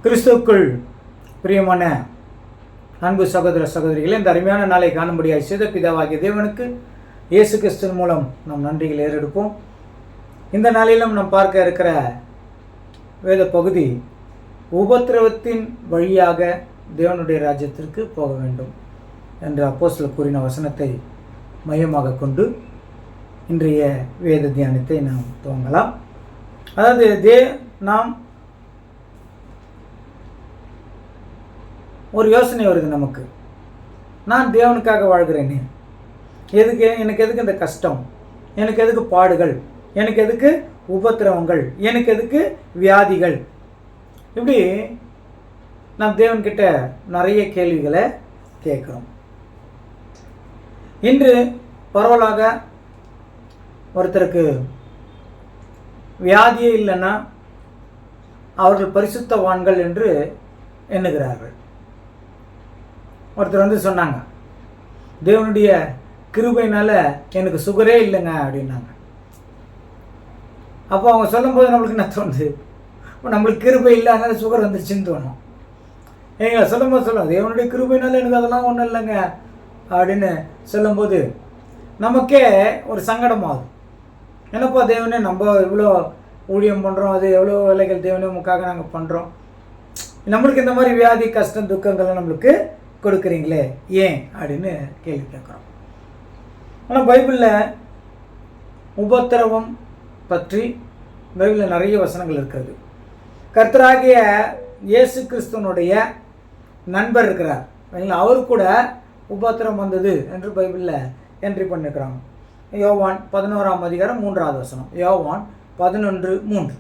கிறிஸ்துவுக்குள் பிரியமான அன்பு சகோதர சகோதரிகளே, இந்த அருமையான நாளை காணும்படியாய் செய்த பிதாவாகிய தேவனுக்கு இயேசு கிறிஸ்துவின் மூலம் நம் நன்றிகளை ஏறெடுப்போம். இந்த நாளிலும் நாம் பார்க்க இருக்கிற வேத பகுதி உபத்திரவத்தின் வழியாக தேவனுடைய ராஜ்யத்திற்கு போக வேண்டும் என்று அப்போஸ்தலர் கூறின வசனத்தை மையமாக கொண்டு இன்றைய வேத தியானத்தை நாம் துவங்கலாம். அதாவது நாம் ஒரு யோசனை வருது நமக்கு, நான் தேவனுக்காக வாழ்கிறேனே, எனக்கு எதுக்கு இந்த கஷ்டம், எனக்கு எதுக்கு பாடுகள், எனக்கு எதுக்கு உபத்திரவங்கள், எனக்கு எதுக்கு வியாதிகள், இப்படி நாம் தேவன்கிட்ட நிறைய கேள்விகளை கேட்குறோம். இன்று பரவலாக ஒருத்தருக்கு வியாதியே இல்லைன்னா அவர்கள் பரிசுத்தவான்கள் என்று எண்ணுகிறார்கள். ஒருத்தர் சொன்னாங்க, தேவனுடைய கிருபையினால எனக்கு சுகரே இல்லைங்க அப்படின்னாங்க. அப்போ அவங்க சொல்லும்போது நம்மளுக்கு என்ன தோணுது, நம்மளுக்கு கிருபை இல்லை அதனால சுகர் வந்துருச்சுன்னு தோணும். ஏங்க சொல்லும்போது சொல்லுவோம், தேவனுடைய கிருபையினால எனக்கு அதெல்லாம் ஒன்றும் இல்லைங்க அப்படின்னு சொல்லும்போது நமக்கே ஒரு சங்கடமாகும். என்னப்பா தேவனே, நம்ம இவ்வளோ ஊழியம் பண்ணுறோம், அது எவ்வளோ வேலைகள் தேவனே உமக்காக நாங்கள் பண்ணுறோம், நம்மளுக்கு இந்த மாதிரி வியாதி கஷ்டம் துக்கங்களை நம்மளுக்கு கொடுக்குறீங்களே ஏன் அப்படின்னு கேள்வி கேட்குறோம். ஆனால் பைபிளில் உபத்திரவம் பற்றி பைபிளில் நிறைய வசனங்கள் இருக்கிறது. கர்த்தராகிய இயேசு கிறிஸ்துவனுடைய நண்பர் இருக்கிறார், அவர் கூட உபத்திரம் வந்தது என்று பைபிளில் என்ட்ரி பண்ணியிருக்கிறாங்க. யோவான் 11ஆம் அதிகாரம் 3வது வசனம். யோவான் 11:3.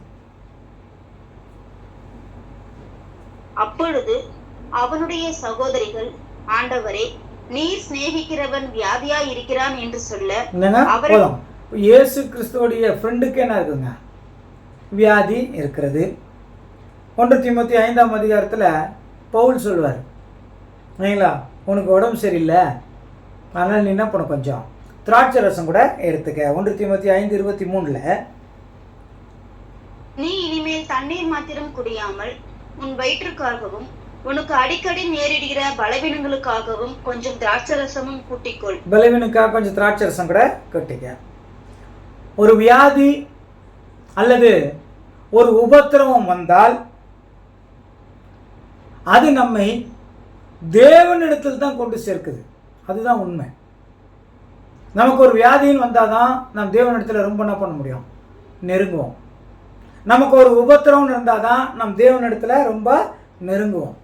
அப்பொழுது அவனுடைய சகோதரிகள், ஆண்டவரே, நீர் சிநேகிக்கிறவன் வியாதியா இருக்கிறான் என்று சொல்ல, இயேசு கிறிஸ்துவோடைய ஃப்ரெண்டுக்கு என்ன இருக்குங்க, வியாதி இருக்கிறது. 1 தீமோத்தேயு 5ஆம் அதிகாரத்தில் பவுல் சொல்வார், இல்லைங்களா, உனக்கு உடம்பு சரியில்லை, அதனால் நீ என்ன பண்ண, கொஞ்சம் திராட்சை ரசம் கூட எடுத்துக்க. 1 தீமோத்தேயு 5:23. நீ இனிமேல் தண்ணீர் மாத்திரம் குடியாமல் உன் வயிற்றுக்காகவும் உனக்கு அடிக்கடி நேரிடுகிற பலவீனங்களுக்காகவும் கொஞ்சம் திராட்சை ரசமும் கூட்டிக்கொள். பலவீனுக்காக கொஞ்சம் திராட்சை ரசம் கூட கூட்டிக்க. ஒரு வியாதி அல்லது ஒரு உபத்திரவம் வந்தால் அது நம்மை தேவனிடத்தில் தான் கொண்டு சேர்க்குது. அதுதான் உண்மை. நமக்கு ஒரு வியாதின்னு வந்தால் தான் நாம் தேவனிடத்தில் ரொம்ப என்ன பண்ண முடியும், நெருங்குவோம். நமக்கு ஒரு உபத்திரவம் இருந்தால் தான் நம் தேவனிடத்தில் ரொம்ப நெருங்குவோம்.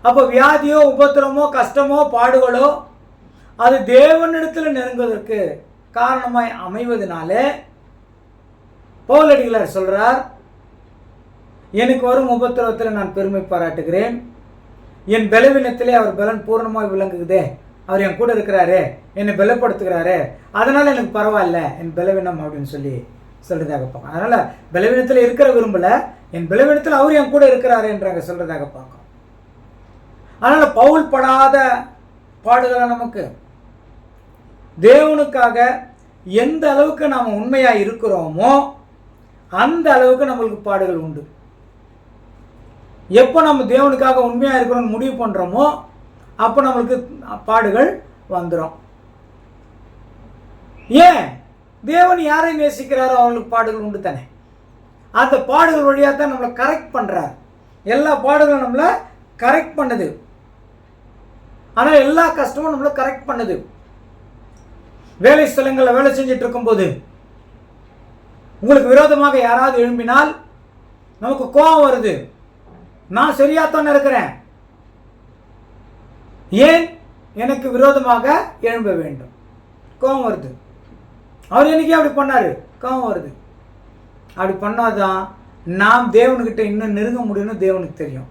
அப்போ வியாதியோ உபத்திரமோ கஷ்டமோ பாடுகளோ அது தேவனிடத்தில் நெருங்குவதற்கு காரணமாய் அமைவதனாலே பவுலடிகளார் சொல்றார், எனக்கு வரும் உபத்திரவத்தில் நான் பெருமை பாராட்டுகிறேன், என் பலவீனத்திலே அவர் பலன் பூர்ணமாக விளங்குதே, அவர் என் கூட இருக்கிறாரே, என்னை பலப்படுத்துகிறாரே, அதனால எனக்கு பரவாயில்ல என் பலவீனம் அப்படின்னு சொல்றதாக பார்க்கணும். அதனால பலவீனத்தில் இருக்கிற விரும்பல, என் பலவீனத்தில் அவர் என் கூட இருக்கிறாரு என்றாங்க சொல்றதாக பார்க்கணும். அதனால பவுல் படாத பாடுகளை நமக்கு தேவனுக்காக எந்த அளவுக்கு நாம் உண்மையா இருக்கிறோமோ அந்த அளவுக்கு நம்மளுக்கு பாடுகள் உண்டு. எப்போ நம்ம தேவனுக்காக உண்மையா இருக்கிறோம்னு முடிவு பண்றோமோ அப்போ நம்மளுக்கு பாடுகள் வந்துடும். ஏன்? தேவன் யாரை நேசிக்கிறாரோ அவங்களுக்கு பாடுகள் உண்டு தானே. அந்த பாடுகள் வழியாக தான் நம்மளை கரெக்ட் பண்றார். எல்லா பாடுகளும் நம்மளை கரெக்ட் பண்ணுது. ஆனால் எல்லா கஷ்டமும் நம்மளை கரெக்ட் பண்ணுது. வேலை ஸ்தலங்களில் வேலை செஞ்சுட்டு இருக்கும்போது உங்களுக்கு விரோதமாக யாராவது எழும்பினால் நமக்கு கோபம் வருது. நான் சரியாத்தானே இருக்கிறேன், ஏன் எனக்கு விரோதமாக எழும்ப வேண்டும், கோபம் வருது. அவர் என்னைக்கே அப்படி பண்ணாரு, கோபம் வருது. அப்படி பண்ணாதான் நாம் தேவனுக்கிட்ட இன்னும் நெருங்க முடியும்னு தேவனுக்கு தெரியும்.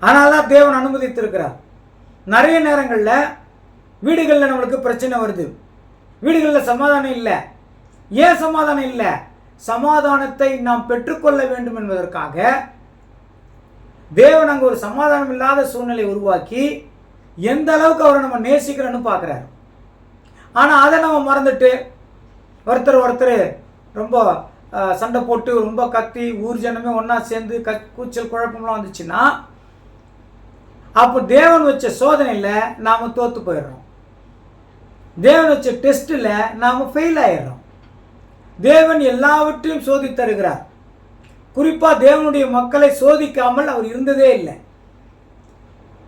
அதனால தான் தேவன் அனுமதித்திருக்கிறார். நிறைய நேரங்களில் வீடுகளில் நம்மளுக்கு பிரச்சனை வருது, வீடுகளில் சமாதானம் இல்லை. ஏன் சமாதானம் இல்லை? சமாதானத்தை நாம் பெற்றுக்கொள்ள வேண்டும் என்பதற்காக தேவன் அங்கே ஒரு சமாதானம் இல்லாத சூழ்நிலை உருவாக்கி எந்த அளவுக்கு அவரை நம்ம நேசிக்கிறோன்னு பார்க்குறாரு. ஆனால் அதை நம்ம மறந்துட்டு ஒருத்தர் ரொம்ப சண்டை போட்டு ரொம்ப கத்தி ஊர் ஜனமே ஒன்றா சேர்ந்து கூச்சல் குழப்பம்லாம் வந்துச்சுன்னா அப்போ தேவன் வச்ச சோதனையில் நாம் தோற்று போயிடுறோம். தேவன் வச்ச டெஸ்ட்டில் நாம் ஃபெயில் ஆயிடுறோம். தேவன் எல்லாவற்றையும் சோதித்தருகிறார். குறிப்பாக தேவனுடைய மக்களை சோதிக்காமல் அவர் இருந்ததே இல்லை.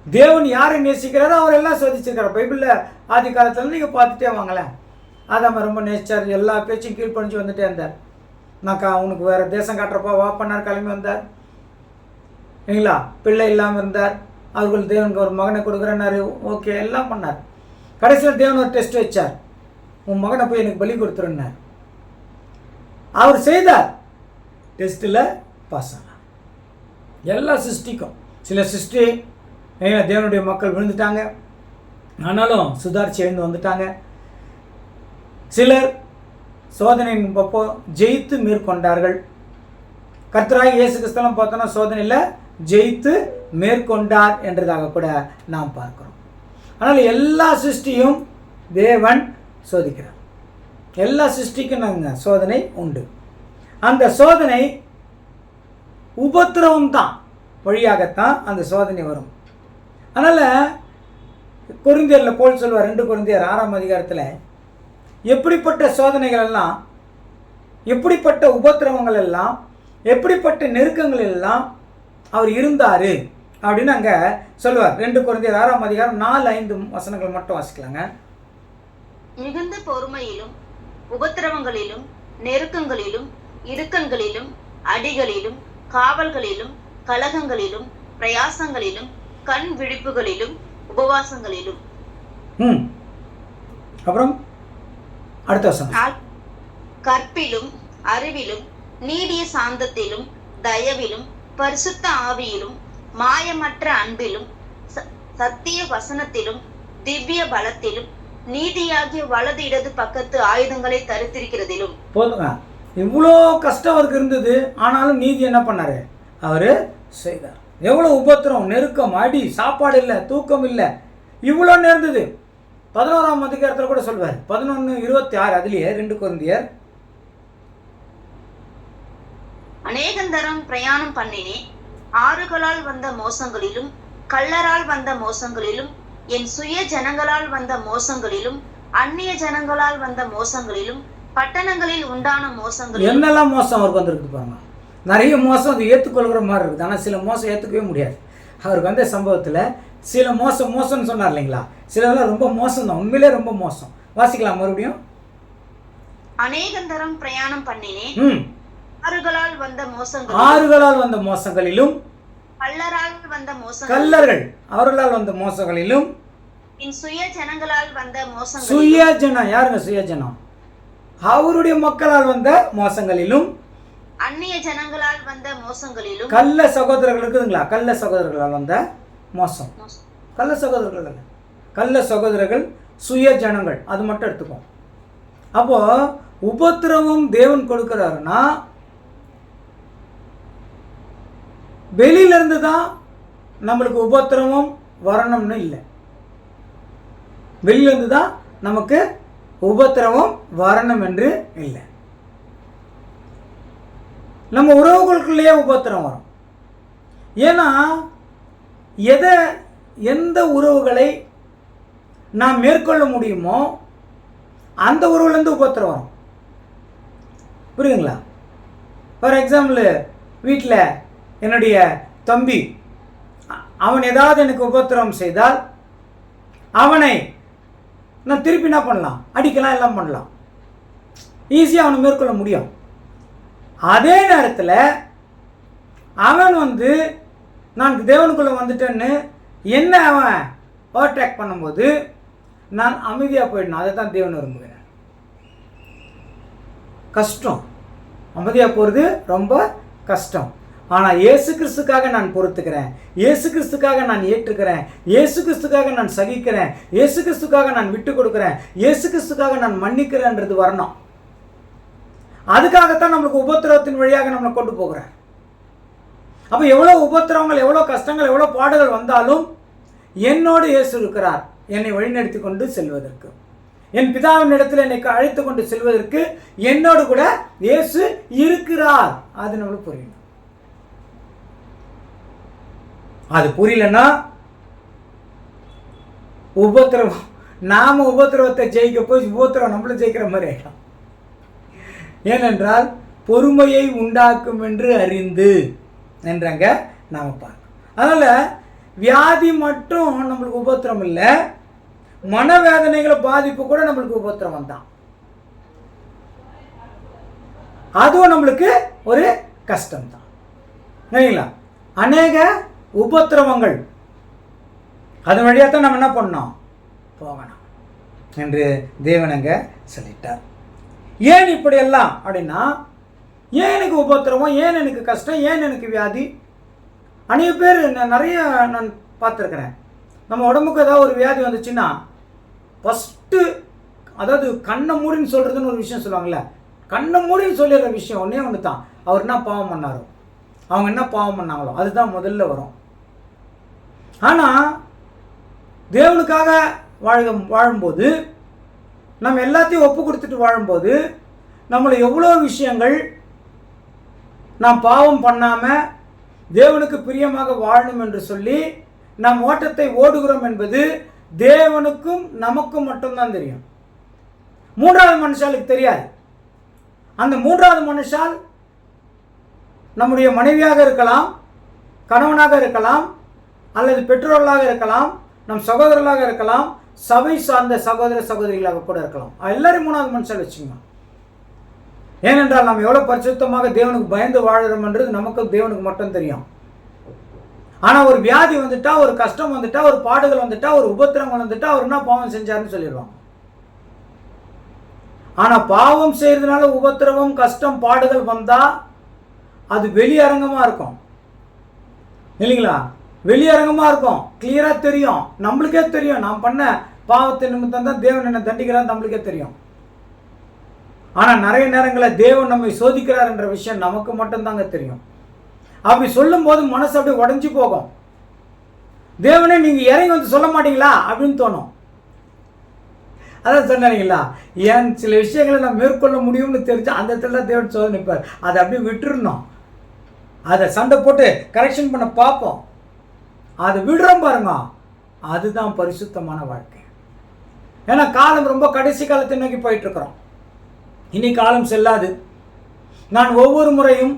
தேவன் யாரை நேசிக்கிறாரோ அவரெல்லாம் சோதிச்சிருக்கிறார். பைபிளில் ஆதி காலத்தில் நீங்கள் பார்த்துட்டே வாங்களேன். ஆதாம ரொம்ப நேசிச்சார், எல்லா பேச்சும் கீழ்ப்பணிஞ்சு வந்துட்டே இருந்தார். உனக்கு வேறு தேசம் காட்டுறப்பா வா பண்ணார், கிளம்பி வந்தார் இல்லைங்களா. பிள்ளை இல்லாமல் இருந்தார், அவர்கள் தேவனுக்கு ஒரு மகனை கொடுக்குறேன்னாரு, ஓகே எல்லாம் பண்ணார். கடைசியில் தேவன் ஒரு டெஸ்ட் வச்சார், உன் மகனை போய் எனக்கு பலி கொடுத்துருன்னார். அவர் செய்தார், டெஸ்ட்டில் பாஸ் ஆனார். எல்லா சிருஷ்டிக்கும் சில சிருஷ்டி தேவனுடைய மக்கள் விழுந்துட்டாங்க, ஆனாலும் சுதாரிச்சு எழுந்து வந்துட்டாங்க. சிலர் சோதனையின் அப்போ ஜெயித்து மேற்கொண்டார்கள். கர்த்தராகிய இயேசு கிறிஸ்துவெல்லாம் பார்த்தோன்னா சோதனையில் ஜெயித்து மேற்கொண்டார் என்றதாக கூட நாம் பார்க்கிறோம். ஆனால் எல்லா சிருஷ்டியும் தேவன் சோதிக்கிறார். எல்லா சிருஷ்டிக்கும் நாங்கள் சோதனை உண்டு. அந்த சோதனை உபத்திரவம் தான் வழியாகத்தான் அந்த சோதனை வரும். அதனால் கொரிந்தியரில் போல் சொல்வார், 2 கொரிந்தியர் 6ஆம் அதிகாரத்தில் எப்படிப்பட்ட சோதனைகள் எல்லாம், எப்படிப்பட்ட உபத்திரவங்கள் எல்லாம், எப்படிப்பட்ட நெருக்கங்கள் எல்லாம் அவர் இருந்தார் அப்படின்னு அங்கே சொல்லுவார். 2 கொரிந்தியர் 6ஆம் அதிகாரம் 4-5 வசனங்கள் மட்டும் வாசிக்கலாங்க. மிகுந்த பொறுமையிலும் உபத்திரவங்களிலும் நெருக்கங்களிலும் இடுக்கண்களிலும் அடிகளிலும் காவல்களிலும் கலகங்களிலும் பிரயாசங்களிலும் கண் விழிப்புகளிலும் உபவாசங்களிலும். அப்புறம் அடுத்த வசனம். கற்பிலும் அறிவிலும் நீடிய சாந்தத்திலும் தயவிலும் பரிசுத்த ஆவியிலும் மாயமற்ற அன்பிலும் சத்திய வசனத்திலும் திவ்ய பலத்திலும் நீதியாகிய வலது இடது பக்கத்து ஆயுதங்களை தரித்திருக்கிறதிலும். போதுங்க, இவ்வளோ கஷ்டம் அவருக்கு இருந்தது, ஆனாலும் நீதி என்ன பண்ணாரு, அவரு செய்தார். எவ்வளோ உபத்திரம், நெருக்கம், அடி, சாப்பாடு இல்லை, தூக்கம் இல்லை, இவ்வளோ நேர்ந்தது. 11ஆம் அதிகாரத்தில் கூட சொல்வார், 11:26 அதுலேயே 2 கொரிந்தியர். அநேகந்தரம் பிரயாணம் பண்ணினேன், ஆறுகளால் வந்த மோசங்களிலும் கள்ளரால் வந்த மோசங்களிலும் என் சுய ஜனங்களால் வந்த மோசங்களிலும் அந்நிய ஜனங்களால் வந்த மோசங்களிலும் பட்டணங்களில் உண்டான மோசங்களிலும். என்னெல்லாம் மோசம் அவருக்கு வந்திருக்கு பாருங்க. நிறைய மோசம் அது ஏற்றுக்கொள்கிற மாதிரி இருக்குது, ஆனால் சில மோசம் ஏற்றுக்கவே முடியாது. அவருக்கு வந்த சம்பவத்தில் சில மோசம்னு சொன்னார் இல்லைங்களா, சிலதெல்லாம் ரொம்ப மோசம் தான், உண்மையிலே ரொம்ப மோசம். வாசிக்கலாம் மறுபடியும். அநேகந்தரம் பிரயாணம் பண்ணினேன், ஆறுகளால் வந்த மோசங்களிலும் கள்ளர்கள் அவர்களால் வந்த மோசங்களிலும் என் சுய ஜனங்களால் வந்த மோசங்களிலும். சுய ஜனம் யாருங்க? சுய ஜனம் அவருடைய மக்களால் வந்த மோசங்களிலும் அந்நிய ஜனங்களால் வந்த மோசங்களிலும். கள்ள சகோதரர்கள் இருக்குதுங்களா, கள்ள சகோதரர்களால் வந்த மோசம். கள்ள சகோதரர்கள் அல்ல, கள்ள சகோதரர்கள், சுய ஜனங்கள், அது மட்டும் எடுத்துப்போம். அப்போ உபத்திரவம் தேவன் கொடுக்கிறாருன்னா வெளியிலிருந்து தான் நம்மளுக்கு உபத்திரவம் வரணும்னு இல்லை, வெளியிலிருந்து தான் நமக்கு உபத்திரவம் வரணும் என்று இல்லை. நம்ம உறவுகளுக்குள்ளேயே உபத்திரம் வரும். ஏன்னா எந்த உறவுகளை நாம் மேற்கொள்ள முடியுமோ அந்த உறவுலேருந்து உபத்திரம் வரும். புரியுதுங்களா? ஃபார் எக்ஸாம்பிள், வீட்டில் என்னுடைய தம்பி அவன் ஏதாவது எனக்கு உபத்திரம் செய்தால் அவனை நான் திருப்பி என்ன பண்ணலாம், அடிக்கலாம், எல்லாம் பண்ணலாம், ஈஸியாக அவனை மேற்கொள்ள முடியும். அதே நேரத்தில் அவன் நான் தேவனுக்குள்ளே வந்துட்டேன்னு என்ன அவன் ஓவர்டேக் பண்ணும்போது நான் அமைதியாக போயிடணும். அதை தான் தேவன் விரும்புகிறேன். கஷ்டம், அமைதியாக போகிறது ரொம்ப கஷ்டம். ஆனால் இயேசு கிறிஸ்துக்காக நான் பொறுத்துக்கிறேன், இயேசு கிறிஸ்துக்காக நான் ஏற்றுக்கிறேன், இயேசு கிறிஸ்துக்காக நான் சகிக்கிறேன், இயேசு கிறிஸ்துக்காக நான் விட்டு கொடுக்குறேன், இயேசு கிறிஸ்துக்காக நான் மன்னிக்கிறேன்றது வரணும். அதுக்காகத்தான் நம்மளுக்கு உபத்திரவத்தின் வழியாக நம்மளை கொண்டு போகிறார். அப்போ எவ்வளோ உபத்திரவங்கள், எவ்வளோ கஷ்டங்கள், எவ்வளோ பாடுகள் வந்தாலும் என்னோடு இயேசு இருக்கிறார் என்னை வழிநடத்தி கொண்டு செல்வதற்கு. என் பிதாவின் இடத்துல என்னை அழைத்து கொண்டு செல்வதற்கு என்னோடு கூட இயேசு இருக்கிறார். அது நம்மளுக்கு புரியணும். அது புரியலன்னா உபத்திரவம், நாம உபத்திரவத்தை ஜெயிக்க போய் உபத்திரவம் நம்மளும் ஜெயிக்கிற மாதிரி ஆகிடும். ஏனென்றால் பொறுமையை உண்டாக்கும் என்று அறிந்து என்றங்க நாம பார்க்கணும். அதனால வியாதி மட்டும் நம்மளுக்கு உபத்திரம் இல்லை, மனவேதனைகளை பாதிப்பு கூட நம்மளுக்கு உபத்திரவம் தான். அதுவும் நம்மளுக்கு ஒரு கஷ்டம் தான். சரிங்களா? அநேக உபத்திரவங்கள் அதன் வழியாக தான் நம்ம என்ன பண்ணோம், போகணும் என்று தேவனங்க சொல்லிட்டார். ஏன் இப்படியெல்லாம் அப்படின்னா, ஏன் எனக்கு உபத்திரவம், ஏன் எனக்கு கஷ்டம், ஏன் எனக்கு வியாதி? அநேக பேர் நிறைய நான் பார்த்துருக்கிறேன். நம்ம உடம்புக்கு ஏதாவது ஒரு வியாதி வந்துச்சுன்னா ஃபஸ்ட்டு, அதாவது கண்ணை மூடின்னு சொல்கிறதுன்னு ஒரு விஷயம் சொல்லுவாங்கள்ல, கண்ணை மூடின்னு சொல்லிடுற விஷயம் ஒன்றே ஒன்று தான். அவர் என்ன பாவம் பண்ணாரோ, அவங்க என்ன பாவம் பண்ணாங்களோ அதுதான் முதல்ல வரும். ஆனால் தேவனுக்காக வாழும்போது, நம்ம எல்லாத்தையும் ஒப்பு கொடுத்துட்டு வாழும்போது, நம்மளை எவ்வளோ விஷயங்கள் நாம் பாவம் பண்ணாமல் தேவனுக்கு பிரியமாக வாழணும் என்று சொல்லி நாம் ஓட்டத்தை ஓடுகிறோம் என்பது தேவனுக்கும் நமக்கும் மட்டும்தான் தெரியும். மூன்றாவது மனுஷாளுக்கு தெரியாது. அந்த மூன்றாவது மனுஷால் நம்முடைய மனைவியாக இருக்கலாம், கணவனாக இருக்கலாம், அல்லது பெற்றோர்களாக இருக்கலாம், நம் சகோதரர்களாக இருக்கலாம், சபை சார்ந்த சகோதர சகோதரிகளாக கூட இருக்கலாம். எல்லாரும் மூணாவது மனுஷால் வச்சுக்கோங்க. ஏனென்றால் நாம் எவ்வளோ பரிசுத்தமாக தேவனுக்கு பயந்து வாழறோம் என்றது நமக்கு தேவனுக்கு மட்டும் தெரியும். ஆனால் ஒரு வியாதி வந்துட்டா, ஒரு கஷ்டம் வந்துட்டா, ஒரு பாடுகள் வந்துட்டா, ஒரு உபத்திரங்கள் வந்துட்டா, அவர் என்ன பாவம் செஞ்சாருன்னு சொல்லிடுவாங்க. ஆனால் பாவம் செய்யறதுனால உபத்திரவம், கஷ்டம், பாடுகள் வந்தா அது வெளியரங்கமாக இருக்கும் இல்லைங்களா? வெளியரங்கமாக இருக்கும், கிளியராக தெரியும், நம்மளுக்கே தெரியும். நாம் பண்ண பாவத்தை நிமித்தம் தான் தேவன் என்ன தண்டிக்கிறார் நம்மளுக்கே தெரியும். ஆனால் நிறைய நேரங்களில் தேவன் நம்மை சோதிக்கிறார் என்ற விஷயம் நமக்கு மட்டும்தாங்க தெரியும். அப்படி சொல்லும் போது மனசு அப்படியே உடஞ்சி போகும். தேவனே நீங்கள் இறங்கி வந்து சொல்ல மாட்டீங்களா அப்படின்னு தோணும். அதான் சொன்னீங்களா, ஏன் சில விஷயங்களை நான் மேற்கொள்ள முடியும்னு தெரிஞ்சு அந்த இடத்துல தான் தேவன் சோதனைப்பார். அதை அப்படியே விட்டுருணும். அதை சண்டை போட்டு கரெக்ஷன் பண்ண பார்ப்போம். அதை விடுறோம் பாருங்க, அதுதான் பரிசுத்தமான வாழ்க்கை. ஏன்னா காலம் ரொம்ப கடைசி காலத்தை நோக்கி போயிட்டு இருக்கிறோம். இனி காலம் செல்லாது. நான் ஒவ்வொரு முறையும்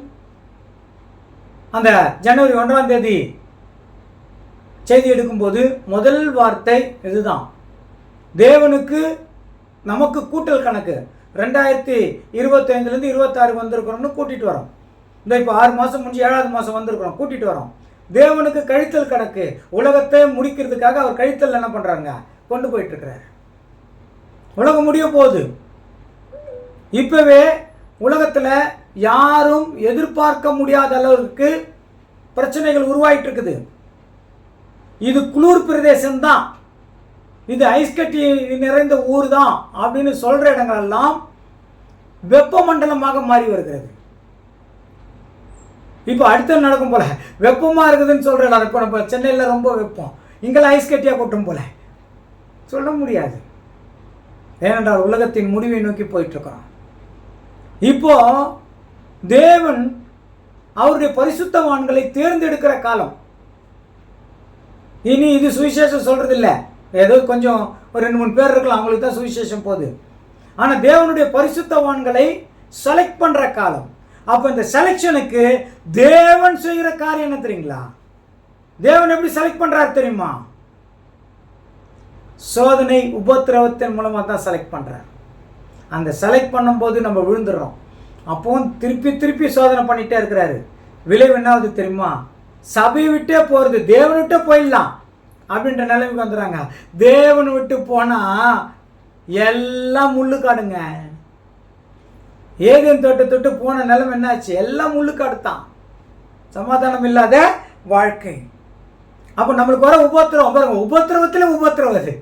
அந்த ஜனவரி 1ஆம் தேதி செய்தி எடுக்கும்போது முதல் வார்த்தை இதுதான், தேவனுக்கு நமக்கு கூட்டல் கணக்கு 2025லேருந்து 26 வந்திருக்கிறோம்னு கூட்டிகிட்டு வரோம். இந்த இப்போ 6 மாதம் முடிஞ்சு 7வது மாதம் வந்திருக்கிறோம், கூட்டிகிட்டு வரோம். தேவனுக்கு கழித்தல் கணக்கு, உலகத்தை முடிக்கிறதுக்காக அவர் கழித்தல் என்ன பண்ணுறாங்க, கொண்டு போயிட்டுருக்கிறார். உலகம் முடிய போகுது. இப்போவே உலகத்தில் யாரும் எதிர்பார்க்க முடியாத அளவுக்கு பிரச்சனைகள் உருவாயிட்டு இருக்குது. இது குளிர் பிரதேசம்தான், இது ஐஸ் கட்டி நிறைந்த ஊர் தான் அப்படின்னு சொல்கிற இடங்களெல்லாம் வெப்பமண்டலமாக மாறி வருகிறது. இப்போ அடுத்த நடக்கும் போல வெப்பமாக இருக்குதுன்னு சொல்கிற இடம். இப்போ நம்ம சென்னையில் ரொம்ப வெப்பம், இங்கெல்லாம் ஐஸ் கட்டியாக கொட்டும் போல சொல்ல முடியாது. ஏனென்றால் உலகத்தின் முடிவை நோக்கி போயிட்டுருக்கிறோம். இப்போ தேவன் அவருடைய பரிசுத்தவான்களை தேர்ந்தெடுக்கிற காலம். இனி இது சுவிசேஷம் சொல்றது இல்லை, ஏதோ கொஞ்சம் ஒரு 2-3 பேர் இருக்கலாம், அவங்களுக்கு தான் சுவிசேஷம் போகுது. ஆனால் தேவனுடைய பரிசுத்தவான்களை செலக்ட் பண்ணுற காலம். அப்போ இந்த செலெக்ஷனுக்கு தேவன் செய்கிற காரியம் என்ன தெரியுங்களா? தேவன் எப்படி செலக்ட் பண்ணுறாரு தெரியுமா? சோதனை உபத்திரவத்தின் மூலமாக தான் செலக்ட் பண்ணுறார். அந்த செலக்ட் பண்ணும்போது நம்ம விழுந்துடுறோம். அப்போவும் திருப்பி திருப்பி சோதனை பண்ணிகிட்டே இருக்கிறாரு. விளைவு என்னாவது தெரியுமா? சபையை விட்டே போகிறது, தேவனை விட்டே போயிடலாம் அப்படின்ற நிலைமைக்கு வந்துடுறாங்க. தேவனை விட்டு போனால் எல்லாம் முள்ளுக்காடுங்க. ஏதேன் தோட்டத்தொட்டு போன நிலைமை என்னாச்சு? எல்லாம் முள்ளுக்காடு தான், சமாதானம் இல்லாத வாழ்க்கை. அப்போ நம்மளுக்கு வர உபத்திரவம் பாருங்க, உபத்திரவத்தில் உபத்திரவம். அது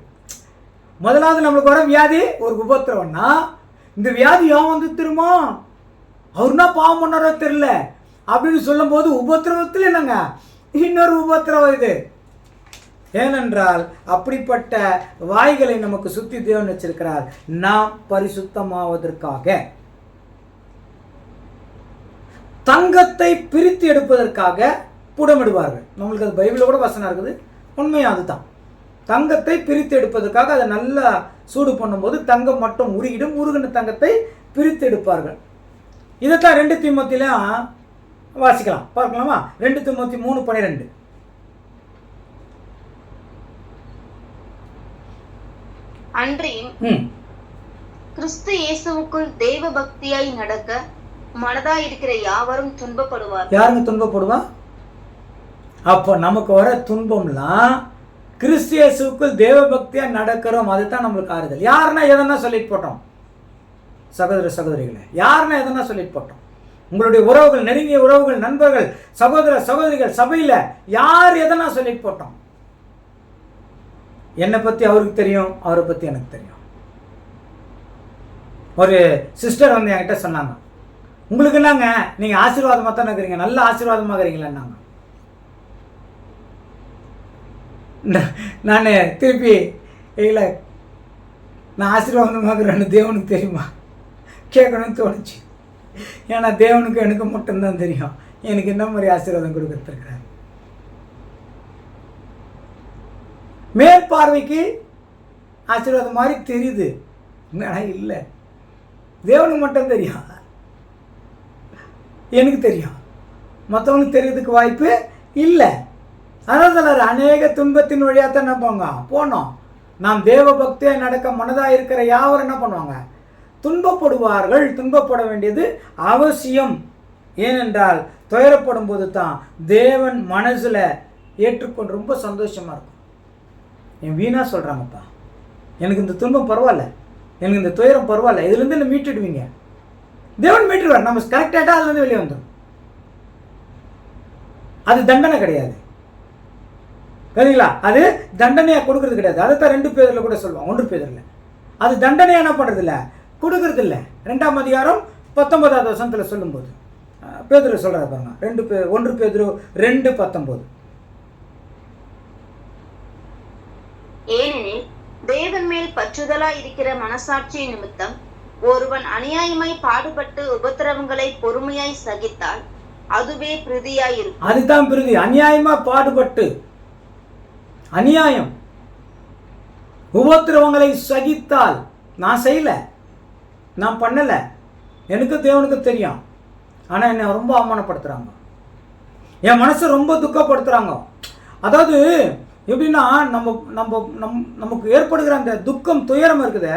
முதலாவது நம்மளுக்கு வர வியாதி ஒரு உபத்திரவம்னா, இந்த வியாதி ஏன் வந்து திரும்ப அவருனா பாவம் பண்ணாரோ தெரியல அப்படின்னு சொல்லும் போது உபத்திரவத்தில் என்னங்க இன்னொரு உபத்திரவம். இது ஏனென்றால் அப்படிப்பட்ட வாய்களை நமக்கு சுத்தி தேவன் வச்சிருக்கிறார். நாம் பரிசுத்தமாவதற்காக. தங்கத்தை பிரித்து எடுப்பதற்காக புடமிடுவார்கள். நம்மளுக்கு அது பைபிளில் கூட வசனம் இருக்குது. உண்மையாக அதுதான். தங்கத்தை பிரித்து எடுப்பதற்காக அதை நல்லா சூடு பண்ணும்போது தங்கம் மட்டும் உருகிடும். உருகின தங்கத்தை பிரித்து எடுப்பார்கள். இதைத்தான் 2 தீமோத்தேயுலயும் வாசிக்கலாம், பார்க்கலாமா? 2 தீமோத்தேயு 3:12. அன்றியும் கிறிஸ்து இயேசுவுக்குள் தேவ பக்தியாய் நடக்க மனதாயிருக்கிற யாவரும் துன்பப்படுவார். யாருங்க துன்பப்படுவா? அப்போ நமக்கு வர துன்பம்லாம் கிறிஸ்து இயேசுவுக்குள் தேவ பக்தியா நடக்கிறோம், அதுதான் நம்மளுக்கு ஆறுதல். யாருன்னா எதனா சொல்லிட்டு போட்டோம் சகோதர சகோதரிகளை, யாருன்னா எதனா சொல்லிட்டு போட்டோம். உங்களுடைய உறவுகள், நெருங்கிய உறவுகள், நண்பர்கள், சகோதர சகோதரிகள், சபையில் யார் எதனா சொல்லிட்டு போட்டோம். என்னை பற்றி அவருக்கு தெரியும், அவரை பற்றி எனக்கு தெரியும். ஒரு சிஸ்டர் வந்து என்கிட்ட சொன்னாங்க, உங்களுக்கு என்னங்க நீங்கள் ஆசீர்வாதமாக தானே இருக்கிறீங்க, நல்ல ஆசீர்வாதமாக இருக்கிறீங்களேன்னாங்க. நான் திருப்பி இல்லை, நான் ஆசீர்வாதமாக இருக்கிறேன்னு தேவனுக்கு தெரியுமா கேட்கணும்னு தோணுச்சு. ஏன்னா தேவனுக்கு எனக்கு மட்டும்தான் தெரியும் எனக்கு என்ன மாதிரி ஆசீர்வாதம் கொடுத்துருக்குறாரு. மேற்பார்வைக்கு ஆசீர்வாதம் மாதிரி தெரியுது, ஆனால் இல்லை, தேவனுக்கு மட்டும் தெரியும், எனக்கு தெரியும், மற்றவங்களுக்கு தெரியறதுக்கு வாய்ப்பு இல்லை. அதனால தான் அநேக துன்பத்தின் வழியாக தான் என்ன போனோம். நாம் தேவ பக்தியாக நடக்க மனதாக இருக்கிற யாவரும் என்ன பண்ணுவாங்க? துன்பப்படுவார்கள். துன்பப்பட வேண்டியது அவசியம். ஏனென்றால் துயரப்படும் போது தான் தேவன் மனசில் ஏற்றுக்கொண்டு ரொம்ப சந்தோஷமாக இருக்கும். என் வீணாக சொல்கிறாங்கப்பா, எனக்கு இந்த துன்பம் பரவாயில்ல, எனக்கு இந்த துயரம் பரவாயில்ல, இதுலேருந்து என்ன மீட்டுடுவீங்க. தேவன் மீட்டுருவார். நம்ம கரெக்டாக அதுலேருந்து வெளியே வந்துடும். அது தண்டனை கிடையாது, சரிங்களா? அது தண்டனையாக கொடுக்கறது கிடையாது. அதை தான் 2 பேரில் கூட சொல்லுவாங்க. 1 பேரில் அது தண்டனையாக என்ன பண்ணுறதில்ல, கொடுக்கறது இல்லை. 2ஆம் அதிகாரம் 19வது வசனத்தில் சொல்லும்போது பேதுரு சொல்கிறார் பாருங்க. 1 பேதுரு 2:19. ஏனெனில் தேவன் மேல் பற்றுதலாய் இருக்கிற மனசாட்சி நிமித்தம் ஒருவன் அநியாயமாய் பாடுபட்டு உபத்திரவங்களை பொறுமையாய் சகித்தால் அதுவே பிரதியாய் இருக்கும். அதுதான் பிரதி. அநியாயமா பாடுபட்டு, அநியாயம் உபத்திரவங்களை சகித்தால், நான் செய்யல, நான் பண்ணல, எனக்கு தேவனுக்கு தெரியும், ஆனால் என்னை ரொம்ப அவமானப்படுத்துறாங்க, என் மனசை ரொம்ப துக்கப்படுத்துறாங்க. அதாவது எப்படின்னா நமக்கு ஏற்படுகிற அந்த துக்கம், துயரம் இருக்குது,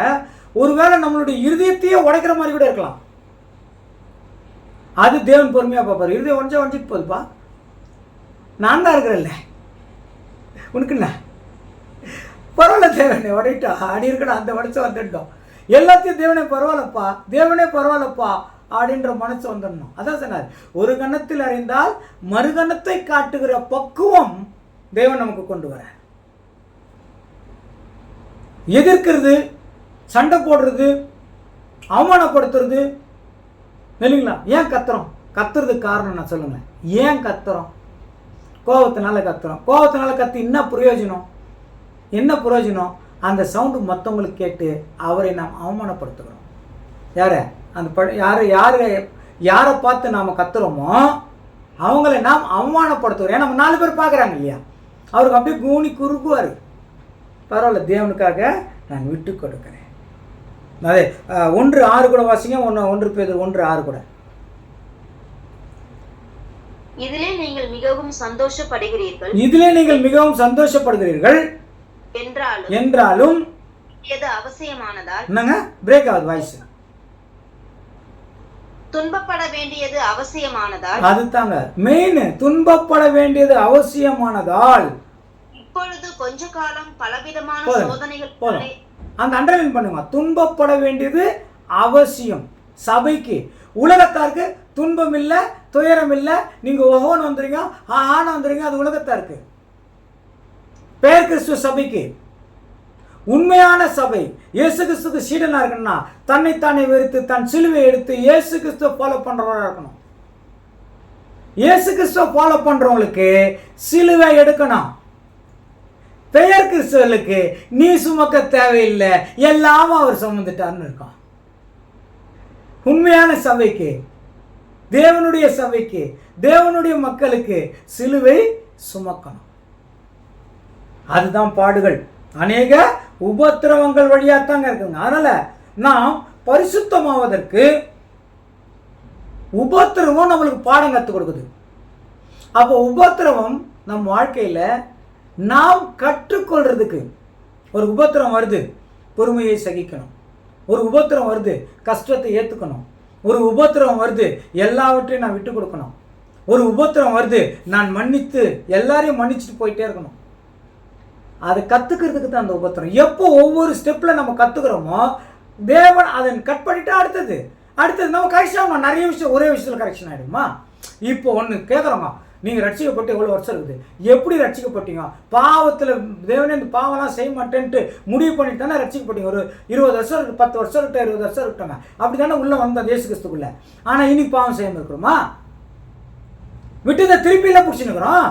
ஒருவேளை நம்மளுடைய இருதயத்தையே உடைக்கிற மாதிரி கூட இருக்கலாம். அது தேவன் பொறுமையாக பார்ப்பார். இருதயம் உடஞ்சிட்டு போகுதுப்பா, நான் தான் இருக்கிறேன்ல, உனக்கு என்ன பரவாயில்ல, தேவனே உடைட்டா, அடி இருக்கணும், அந்த மனசு வந்துட்டோம், எல்லாத்தையும் தேவனே பரவாயில்லப்பா, தேவனே பரவாயில்லப்பா அப்படின்ற மனசு வந்துடணும். அதான் சொன்னார், ஒரு கணத்தில் அறிந்தால் மறுகணத்தை காட்டுகிற பக்குவம் தேவன் நமக்கு கொண்டு வர. எதிர்க்கிறது, சண்டை போடுறது, அவமானப்படுத்துறது இல்லைங்களா? ஏன் கத்துறோம்? கத்துறதுக்கு காரணம் நான் சொல்லுங்க. ஏன் கத்துறோம்? கோபத்தினால கத்துறோம். கோபத்தினால கத்து என்ன பிரயோஜனம்? என்ன பிரயோஜனம்? அந்த சவுண்டு மற்றவங்களுக்கு கேட்டு அவரை நாம் அவமானப்படுத்துகிறோம். யாரை? அந்த யாரை பார்த்து நாம் கத்துறோமோ அவங்களை நாம் அவமானப்படுத்துகிறோம். ஏன்னா நம்ம 4 பேர் பார்க்குறாங்க இல்லையா? அவருக்கு அப்படியே கூனி குறுக்குவார். பரவாயில்ல, தேவனுக்காக நான் விட்டு கொடுக்குறேன். அதே 1:6 கூட வாசிங்க. 1 பேதுரு 1:6 கூட. இதிலே நீங்கள் மிகவும் சந்தோஷப்படுகிறீர்கள், இதிலே நீங்கள் மிகவும் சந்தோஷப்படுகிறீர்கள் என்றாலும் எது அவசியமானதால், என்னங்க பிரேக் ஆகுது வாய்ஸ், துன்பப்பட வேண்டியது அவசியமானதால், அதுதாங்க மெயின், துன்பப்பட வேண்டியது அவசியமானதால், இப்பொழுது கொஞ்ச காலம் பலவிதமான சோதனைகள், அந்த அண்டர்லைன் பண்ணுங்க, துன்பப்பட வேண்டியது அவசியம். சபைக்கு, உலகத்தாருக்கு துன்பம் இல்லை, துயரம் இல்லை. நீங்க ஓஹோன்னு வந்துறீங்க, ஆஹான்னு வந்துறீங்க, அது உலகத்தாருக்கு. பேர் கிறிஸ்துவ சபைக்கு, உண்மையான சபை, இயேசு கிறிஸ்துக்கு சீடனா இருக்கணும்னா தன்னைத்தானே வெறுத்து தன் சிலுவை எடுத்து இயேசு கிறிஸ்துவ ஃபாலோ பண்றவரா இருக்கணும். இயேசு கிறிஸ்துவ ஃபாலோ பண்றவங்களுக்கு சிலுவை எடுக்கணும். பெயர் கிறிஸ்தவர்களுக்கு நீ சுமக்க தேவையில்லை, எல்லாமும் அவர் சுமந்துட்டார்னு இருக்கான். உண்மையான சபைக்கு, தேவனுடைய சபைக்கு, தேவனுடைய மக்களுக்கு சிலுவை சுமக்கணும். அதுதான் பாடுகள், அநேக உபத்திரவங்கள் வழியாத்தாங்க இருக்குங்க. அதனால நாம் பரிசுத்தமாவதற்கு உபத்திரவம் நம்மளுக்கு பாடம் கற்றுக் கொடுக்குது. அப்போ உபத்திரவம் நம் வாழ்க்கையில் நாம் கற்றுக்கொள்றதுக்கு, ஒரு உபத்திரம் வருது பொறுமையை சகிக்கணும், ஒரு உபத்திரம் வருது கஷ்டத்தை ஏற்றுக்கணும், ஒரு உபத்திரம் வருது எல்லாவற்றையும் நான் விட்டு கொடுக்கணும், ஒரு உபத்திரம் வருது நான் மன்னித்து எல்லாரையும் மன்னிச்சுட்டு போயிட்டே இருக்கணும். அதை கற்றுக்கிறதுக்கு தான் அந்த உபத்திரம். எப்போ ஒவ்வொரு ஸ்டெப்பில் நம்ம கற்றுக்கிறோமோ தேவன் அதை கட் பண்ணிட்டா அடுத்தது நம்ம கரெக்ஷன் ஆகணும். நிறைய விஷயம் ஒரே விஷயத்தில் கரெக்ஷன் ஆகிடுமா? இப்போ ஒன்று கேட்குறோங்க, நீங்கள் ரட்சிக்கப்பட்டு எவ்வளோ வருஷம் இருக்குது, எப்படி ரட்சிக்கப்பட்டீங்க? பாவத்தில் தேவனே இந்த பாவம்லாம் செய்ய மாட்டேன்ட்டு முடிவு பண்ணிட்டு தானே ரட்சிக்கப்பட்டீங்க. ஒரு 20 வருஷம் இருக்கு, 10 வருஷம் இருக்கட்டும், 20 வருஷம் இருக்கட்டும், அப்படி தானே உள்ளே வந்தோம் இயேசு கிறிஸ்துக்குள்ளே. ஆனால் இன்னைக்கு பாவம் செய்யாமல் இருக்கிறோமா? விட்டு திருப்பிலாம் பிடிச்சின்னுக்குறோம்.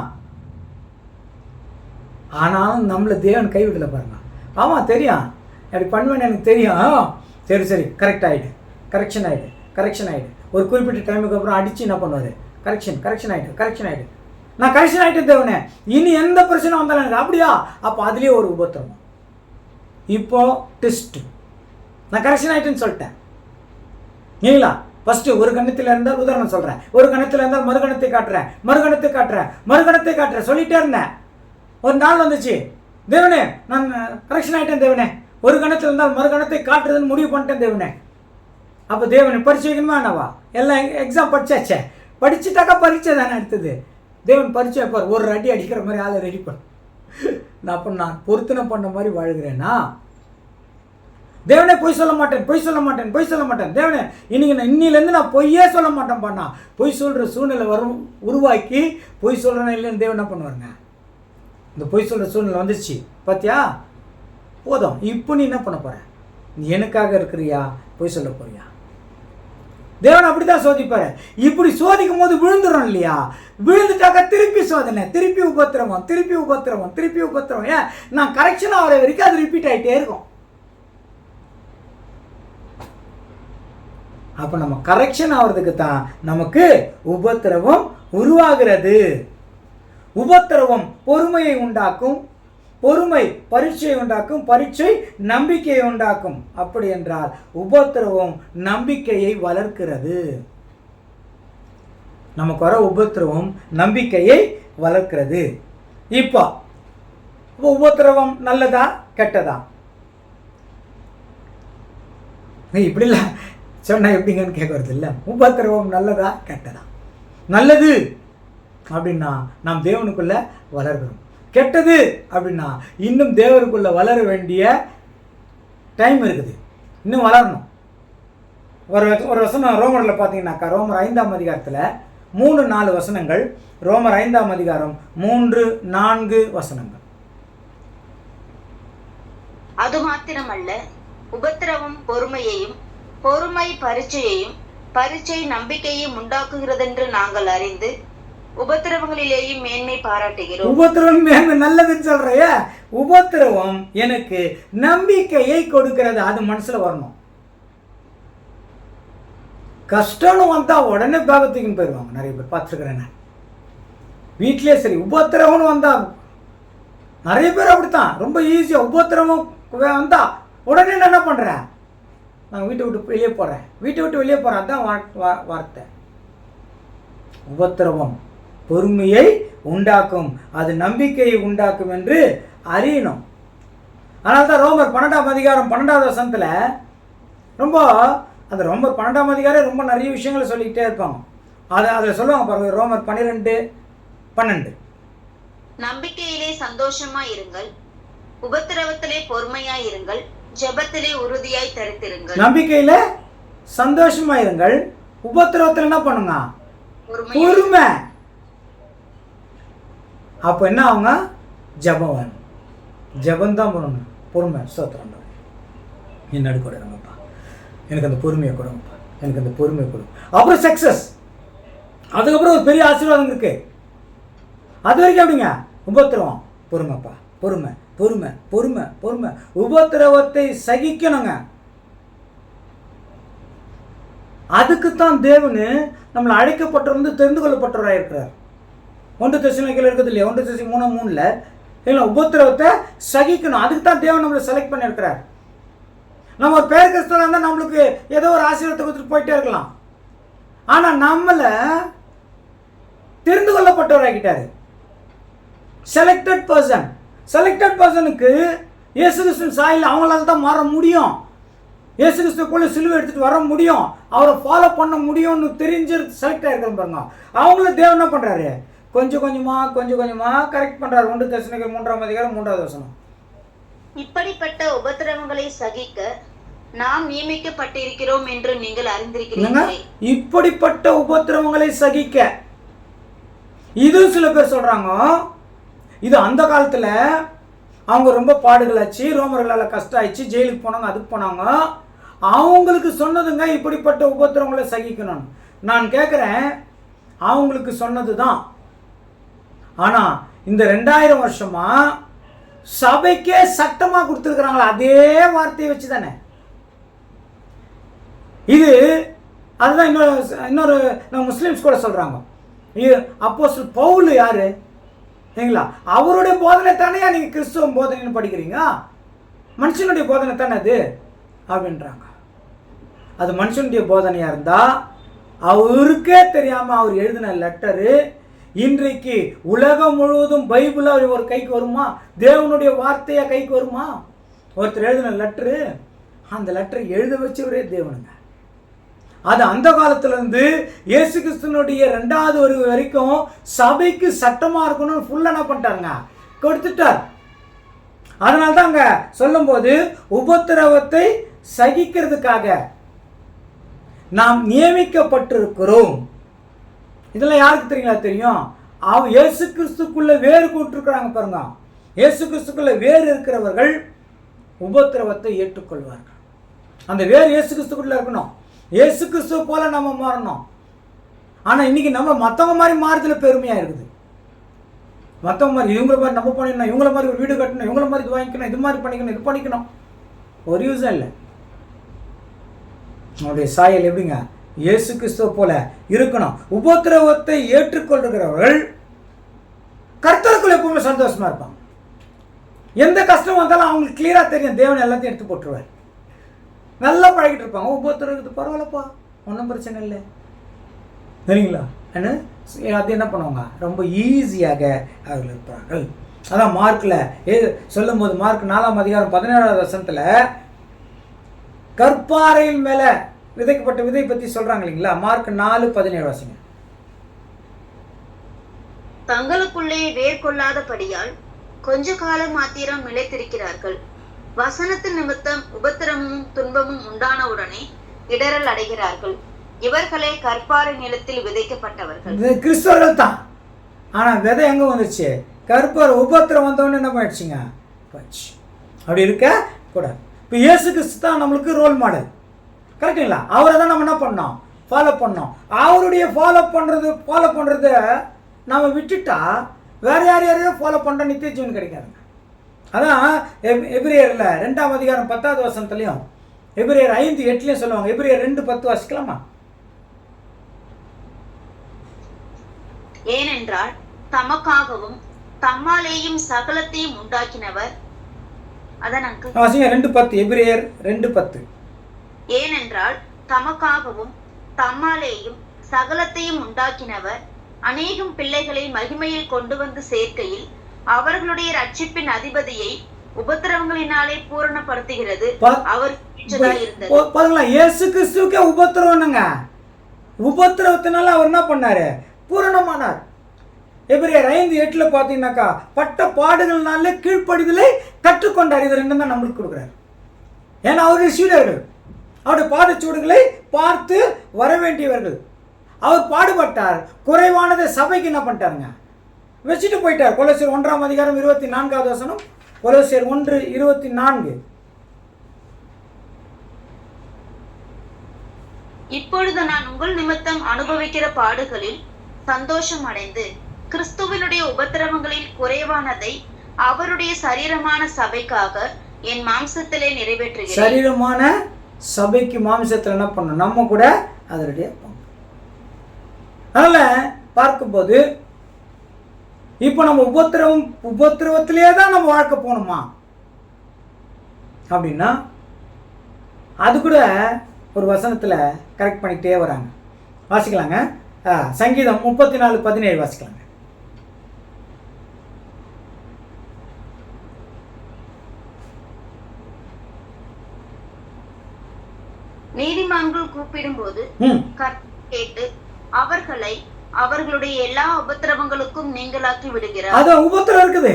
ஆனாலும் நம்மளை தேவன் கைவிடலை பாருங்க. ஆமாம் தெரியும், அப்படி பண்ணுவேன்னு எனக்கு தெரியும். சரி கரெக்ட் ஆகிடு, கரெக்ஷன் ஆகிடு. ஒரு குறிப்பிட்ட டைமுக்கு அப்புறம் அடித்து என்ன பண்ணுவார்? கரெக்ஷன் ஆகிடு. நான் கரெக்ஷன் ஆகிட்டேன் தேவனே, இனி எந்த பிரச்சனை வந்தாலும் எனக்கு. அப்படியா? அப்போ அதுலேயே ஒரு உபத்திரம். இப்போ டெஸ்ட்டு, நான் கரெக்ஷன் ஆகிட்டேன்னு சொல்லிட்டேன் இல்லைங்களா? ஃபஸ்ட்டு ஒரு கணத்தில் இருந்தால் உதாரணம் சொல்கிறேன், ஒரு கணத்தில் இருந்தால் மறுகணத்தை காட்டுறேன் சொல்லிட்டே இருந்தேன். ஒரு நாள் வந்துச்சு, தேவனே நான் கரெக்ஷன் ஆகிட்டேன் தேவனே, ஒரு கணத்தில் இருந்தால் மறுகணத்தை காட்டுறதுன்னு முடிவு பண்ணிட்டேன் தேவனே. அப்போ தேவனை பரிசு வைக்கணுமா என்னவா? எல்லாம் எக்ஸாம் படிச்சாச்சே, படிச்சுட்டாக்கா பரீட்சை தானே அடுத்தது. தேவன் பரீட்சை வைப்பார், ஒரு அடி அடிக்கிற மாதிரி ஆளை ரெடி பண்ண. நான் பொருத்தனை பண்ண மாதிரி வாழ்கிறேன்னா? தேவனே பொய் சொல்ல மாட்டேன் தேவனே, இன்னிலேருந்து நான் பொய்யே சொல்ல மாட்டேன் பண்ணா. பொய் சொல்கிற சூழ்நிலை உருவாக்கி பொய் சொல்கிறேன்னா இல்லைன்னு தேவன் என்ன பண்ணுவாருங்க? இந்த பொய் சொல்கிற சூழ்நிலை வந்துச்சு பார்த்தியா, போதும். இப்போ நீ என்ன பண்ண போகிற? நீ எனக்காக இருக்கிறியா, பொய் சொல்ல போறியா? தேவன் அப்படி தான் சோதிப்பாரு. இப்படி சோதிக்கும் போது விழுந்துடும் இல்லையா? விழுந்துட்டாக்கா திருப்பி சோதனை, திருப்பி உபத்திரவம். ஏன்? நான் கரெக்ஷன் ஆகிற வரைக்கும் அது ரிப்பீட் ஆகிட்டே இருக்கும். அப்போ நம்ம கரெக்ஷன் ஆகிறதுக்கு தான் நமக்கு உபத்திரவம் உருவாகிறது. உபத்திரவம் பொறுமையை உண்டாக்கும், பொறுமை பரீட்சையை உண்டாக்கும், பரீட்சை நம்பிக்கையை உண்டாக்கும். அப்படி என்றால் உபத்திரவம் நம்பிக்கையை வளர்க்கிறது. நமக்கு வர உபத்திரவம் நம்பிக்கையை வளர்க்கிறது. இப்போ உபத்திரவம் நல்லதா கெட்டதா? இப்படிலாம் சொன்னா எப்படிங்கன்னு கேட்கறது இல்லை. உபத்திரவம் நல்லதா கெட்டதா? நல்லது அப்படின்னா நாம் தேவனுக்குள்ள வளர்கிறோம். கெட்டது அப்படின்னா இன்னும் தேவனுக்குள்ள வளர வேண்டிய டைம் இருக்குது, இன்னும் வளரணும். ஒரு வசனம் ரோமரில் பார்த்தீங்கன்னாக்கா, ரோமர் 5ஆம் அதிகாரத்தில் 3-4 வசனங்கள். ரோமர் 5ஆம் அதிகாரம் 3-4 வசனங்கள். அது மாத்திரமல்ல, உபத்திரவம் பொறுமையையும், பொறுமை பரீட்சையையும், பரீட்சை நம்பிக்கையையும் உண்டாக்குகிறதென்று நாங்கள் அறிந்து உபத்திரவங்களிலேயும் மேன்மை பாராட்டுகிறோம். உபத்திரவம் மேன்மை நல்லதுன்னு சொல்றைய, உபத்திரவம் எனக்கு நம்பிக்கையை கொடுக்கிறது. அது மனசுல வரணும். கஷ்டம்னு வந்தா உடனே பாகத்துக்குன்னு போயிடுவாங்க. நிறைய பேர் பார்த்துருக்கிறேன் நான் வீட்லயே. சரி, உபத்திரவம்னு வந்தா நிறைய பேர் அப்படித்தான், ரொம்ப ஈஸியா உபத்திரவம் வந்தா உடனே என்ன பண்றேன்? நான் வீட்டை விட்டு வெளியே போறேன். அதுதான் வார்த்தை. உபத்திரவம் பொறுமையை உண்டாக்கும், அது நம்பிக்கையை உண்டாக்கும் என்று அறியணும். அதனால தான் ரோமர் 12ஆம் அதிகாரம் 12வது வசனத்தில் ரொம்ப அந்த ரோமர் 12ஆம் அதிகாரம் ரொம்ப நிறைய விஷயங்களை சொல்லிக்கிட்டே இருப்பாங்க. அதில் சொல்லுவாங்க பாருங்க, ரோமர் 12:12. நம்பிக்கையிலே சந்தோஷமாய் இருங்கள், உபத்திரவத்திலே பொறுமையாய் இருங்கள், ஜெபத்திலே உறுதியாய் தரித்திருங்கள். நம்பிக்கையில சந்தோஷமா இருங்கள், உபத்திரவத்தில் என்ன பண்ணுங்க? பொறுமை. அப்போ என்ன ஆகுங்க? ஜபம் வேணும். ஜபம் தான் பண்ணணும். பொறுமை. ஸ்தோத்திரம். என் நடுக்கூடப்பா, எனக்கு அந்த பொறுமையை கொடுங்கப்பா, எனக்கு அந்த பொறுமையை கொடுங்க. அப்புறம் சக்சஸ். அதுக்கப்புறம் ஒரு பெரிய ஆசீர்வாதம் இருக்கு. அது வரைக்கும் அப்படிங்க, உபத்திரவம் பொறுமைப்பா, பொறுமை பொறுமை பொறுமை பொறுமை. உபத்திரவத்தை சகிக்கணுங்க. அதுக்குத்தான் தேவனு நம்மளை அழைக்கப்பட்டிருந்து தெரிந்து கொள்ளப்பட்டவராக இருக்கிறார். 1 தெசலோனிக்கேயர் இருக்குது இல்லையா, 1 தெசலோனிக்கேயர் 3:3 இல்லை, உபத்திரவத்தை சகிக்கணும். அதுக்கு தான் தேவன் நம்மளை செலக்ட் பண்ணியிருக்கிறார். நம்ம ஒரு பேர் கிறிஸ்தவராக இருந்தால் நம்மளுக்கு ஏதோ ஒரு ஆசீர்வாதத்தை கொடுத்துட்டு போயிட்டே இருக்கலாம். ஆனால் நம்மளை தெரிந்து கொள்ளப்பட்டவராகிட்டாரு. Selected person. செலக்டட் பர்சனுக்கு இயேசு கிறிஸ்துவின் சாயலில் அவங்களால தான் மாற முடியும். இயேசு கிறிஸ்துக்குள்ள சிலுவை எடுத்துட்டு வர முடியும், அவரை ஃபாலோ பண்ண முடியும்னு தெரிஞ்சு செலக்ட் ஆகிருக்கிறோம் பாருங்க. அவங்கள தேவன் என்ன பண்ணுறாரு, கொஞ்சம் கொஞ்சமாக கரெக்ட் பண்ணுறாரு. 1 தெசலோனிக்கேயர் 3:3 இப்படிப்பட்ட உபத்திரவங்களை சகிக்க நாம் நியமிக்கப்பட்டிருக்கிறோம் என்று நீங்கள் அறிந்திருக்கிறீர்கள். இப்படிப்பட்ட உபத்திரவங்களை சகிக்க, இது சில பேர் சொல்றாங்க, இது அந்த காலத்துல அவங்க ரொம்ப பாடுகளாச்சு, ரோமர்களால் கஷ்டம் ஆயிடுச்சு, ஜெயிலுக்கு போனாங்க, அதுக்கு போனாங்க, அவங்களுக்கு சொன்னதுங்க இப்படிப்பட்ட உபத்திரவங்களை சகிக்கணும். நான் கேட்குறேன், அவங்களுக்கு சொன்னது தான். ஆனால் இந்த 2000 வருஷமா சபைக்கே சட்டமாக கொடுத்துருக்குறாங்களா அதே வார்த்தையை வச்சு தானே. இது அதுதான் இன்னொரு நம்ம முஸ்லீம்ஸ் கூட சொல்கிறாங்க, அப்போஸ்தலர் பவுல் யாரு சரிங்களா, அவருடைய போதனை தானே நீங்கள் கிறிஸ்துவ போதனைன்னு படிக்கிறீங்க, மனுஷனுடைய போதனை தானே அது அப்படின்றாங்க. அது மனுஷனுடைய போதனையாக இருந்தால் அவருக்கே தெரியாமல் அவர் எழுதின லெட்டரு இன்றைக்கு உலகம் முழுவதும் பைபிளாக ஒரு கைக்கு வருமா, தேவனுடைய வார்த்தையாக கைக்கு வருமா? ஒருத்தர் எழுதின லெட்டரு, அந்த லெட்டரை எழுத வச்சவரே தேவனுங்க. அது அந்த காலத்திலேருந்து இயேசு கிறிஸ்துவனுடைய 2வது வருகை வரைக்கும் சபைக்கு சட்டமாக இருக்கணும்னு ஃபுல்லாக என்ன பண்ணிட்டாருங்க, கொடுத்துட்டார். அதனால தான் அங்கே சொல்லும்போது உபத்திரவத்தை சகிக்கிறதுக்காக நாம் நியமிக்கப்பட்டிருக்கிறோம். இதெல்லாம் யாருக்கு தெரியுங்களா தெரியும், இயேசு கிறிஸ்துக்குள்ள வேறு கூட்டிருக்கிறாங்க பாருங்க. இயேசு கிறிஸ்துக்குள்ள வேறு இருக்கிறவர்கள் உபத்திரவத்தை ஏற்றுக்கொள்வார்கள். அந்த வேறு இயேசு கிறிஸ்துக்குள்ள இருக்கணும். இயேசு கிறிஸ்துவ போல நம்ம மாறணும். ஆனால் இன்னைக்கு நம்ம மற்றவங்க மாதிரி மாறுதல பெருமையாக இருக்குது. மற்றவங்க மாதிரி இவங்கள மாதிரி நம்ம பண்ணிக்கணும், இவங்கள மாதிரி ஒரு வீடு கட்டணும், இவங்கள மாதிரி இது வாங்கிக்கணும், இது மாதிரி பண்ணிக்கணும், இது பண்ணிக்கணும், ஒரு யூஸும் இல்லை. நம்முடைய சாயல் எப்படிங்க, இயேசு கிறிஸ்துவ போல இருக்கணும். உபத்திரவத்தை ஏற்றுக்கொள்கிறவர்கள் கர்த்தருக்குள்ள எப்பவுமே சந்தோஷமா இருப்பாங்க. எந்த கஷ்டம் வந்தாலும் அவங்களுக்கு கிளியராக தெரியும், தேவன் எல்லாத்தையும் எடுத்து போட்டுருவார். நல்லா பழகிட்டு இருப்பாங்க. உபத்திரவத்துக்கு பரவாயில்லப்பா, ஒன்றும் பிரச்சனை இல்லை சரிங்களா, அது என்ன பண்ணுவாங்க, ரொம்ப ஈஸியாக அவர்கள் இருப்பார்கள். அதான் மார்க்கில் சொல்லும் போது, மார்க் 4ஆம் அதிகாரம் 17வது வசனத்தில் கற்பாறையின் மேலே விதைக்கப்பட்ட விதை பற்றி சொல்கிறாங்க இல்லைங்களா. மார்க் 4:17 வாசிங்க. தங்களுக்குள்ளே வேர் கொள்ளாதபடியால் கொஞ்ச காலம் மாத்திரம் நிலைத்திருக்கிறார்கள். வசனத்தின் நிமித்தம் உபத்திரமும் துன்பமும் உண்டானவுடனே இடரல் அடைகிறார்கள். இவர்களே கற்பாறை நிலத்தில் விதைக்கப்பட்டவர்கள். கிறிஸ்தவர்கள் தான். ஆனால் விதை எங்கே வந்துருச்சு, கற்பாறை உபத்திரம் வந்தவொடனே என்ன ஆயிடுச்சுங்க, அப்படி இருக்க கூடாது. இப்போ இயேசு கிறிஸ்து தான் நம்மளுக்கு ரோல் மாடல், கரெக்டுங்களா. அவரை தான் நம்ம என்ன பண்ணோம், ஃபாலோ பண்ணோம். அவருடைய ஃபாலோ பண்ணுறத நம்ம விட்டுட்டா வேற யாரையோ ஃபாலோ பண்ணுற நித்திய ஜீவன் கிடைக்காதுங்க. அதான் எபிரேயரில் 2ஆம் அதிகாரம் 10வது வசனத்துலையும் எபிரேயர் 5:8 சொல்லுவாங்க. எபிரேயர் 2:10 வாசிக்கலாமா? ஏனென்றால் தமக்காகவும் தம்மாலேயும் சகலத்தையும் உண்டாக்கினவர். அதான் 2:10 எபிரேயர் 2:10. ஏனென்றால் தமக்காகவும் தம்மாலேயும் சகலத்தையும் உண்டாக்கினவர் அநேகம் பிள்ளைகளை மகிமையில் கொண்டு வந்து சேர்க்கையில் அவர்களுடைய ரட்சிப்பின் அதிபதியை உபத்திரவங்களினாலே பூரணப்படுத்துகிறது. அவர் இயேசு கிறிஸ்துவுக்கே உபத்திரவனுங்க. உபத்திரவத்தினால அவர் என்ன பண்ணாரு, பூரணமானார். எபிரேயர் 5:8 பார்த்தீங்கன்னாக்கா, பட்ட பாடுகள்னால கீழ்ப்படிதலை கற்றுக்கொண்டார். இது 2 தான் நம்மளுக்கு கொடுக்குறாரு. ஏன்னா அவருடைய சீடர்கள் அவருடைய பாதச்சூடுகளை பார்த்து வர வேண்டியவர்கள். அவர் பாடுபட்டார், குறைவானதை சபைக்கு என்ன பண்ணிட்டாருங்க, வச்சுட்டு போயிட்டார். கொலோசியர் 1ஆம் அதிகாரம் 24வது வசனம், கொலோசியர் 1:24. இப்பொழுது நான் உங்கள் நிமித்தம் அனுபவிக்கிற பாடுகளில் சந்தோஷம் அடைந்து கிறிஸ்துவனுடைய உபத்திரவங்களில் குறைவானதை அவருடைய சரீரமான சபைக்காக என் மாம்சத்திலே நிறைவேற்றுகிறேன். சரீரமான சபைக்கு மாம்சத்தில் என்ன பண்ணணும்? நம்ம கூட அதனுடைய பங்கு. அதனால் பார்க்கும்போது இப்போ நம்ம உபத்திரவத்திலே தான் நம்ம வாழ்க்கை போகணுமா அப்படின்னா அது கூட ஒரு வசனத்தில் கரெக்ட் பண்ணிக்கிட்டே வராங்க. வாசிக்கலாங்க. சங்கீதம் 34:17 வாசிக்கலாங்க. நீதிமான்கள் கூப்பிடும்போது கர்த்தர் கேட்டு அவர்களை அவர்களுடைய எல்லா உபத்திரவங்களுக்கும் நீங்களாக்கி விடுகிறார். அதான் உபத்திரம் இருக்குது.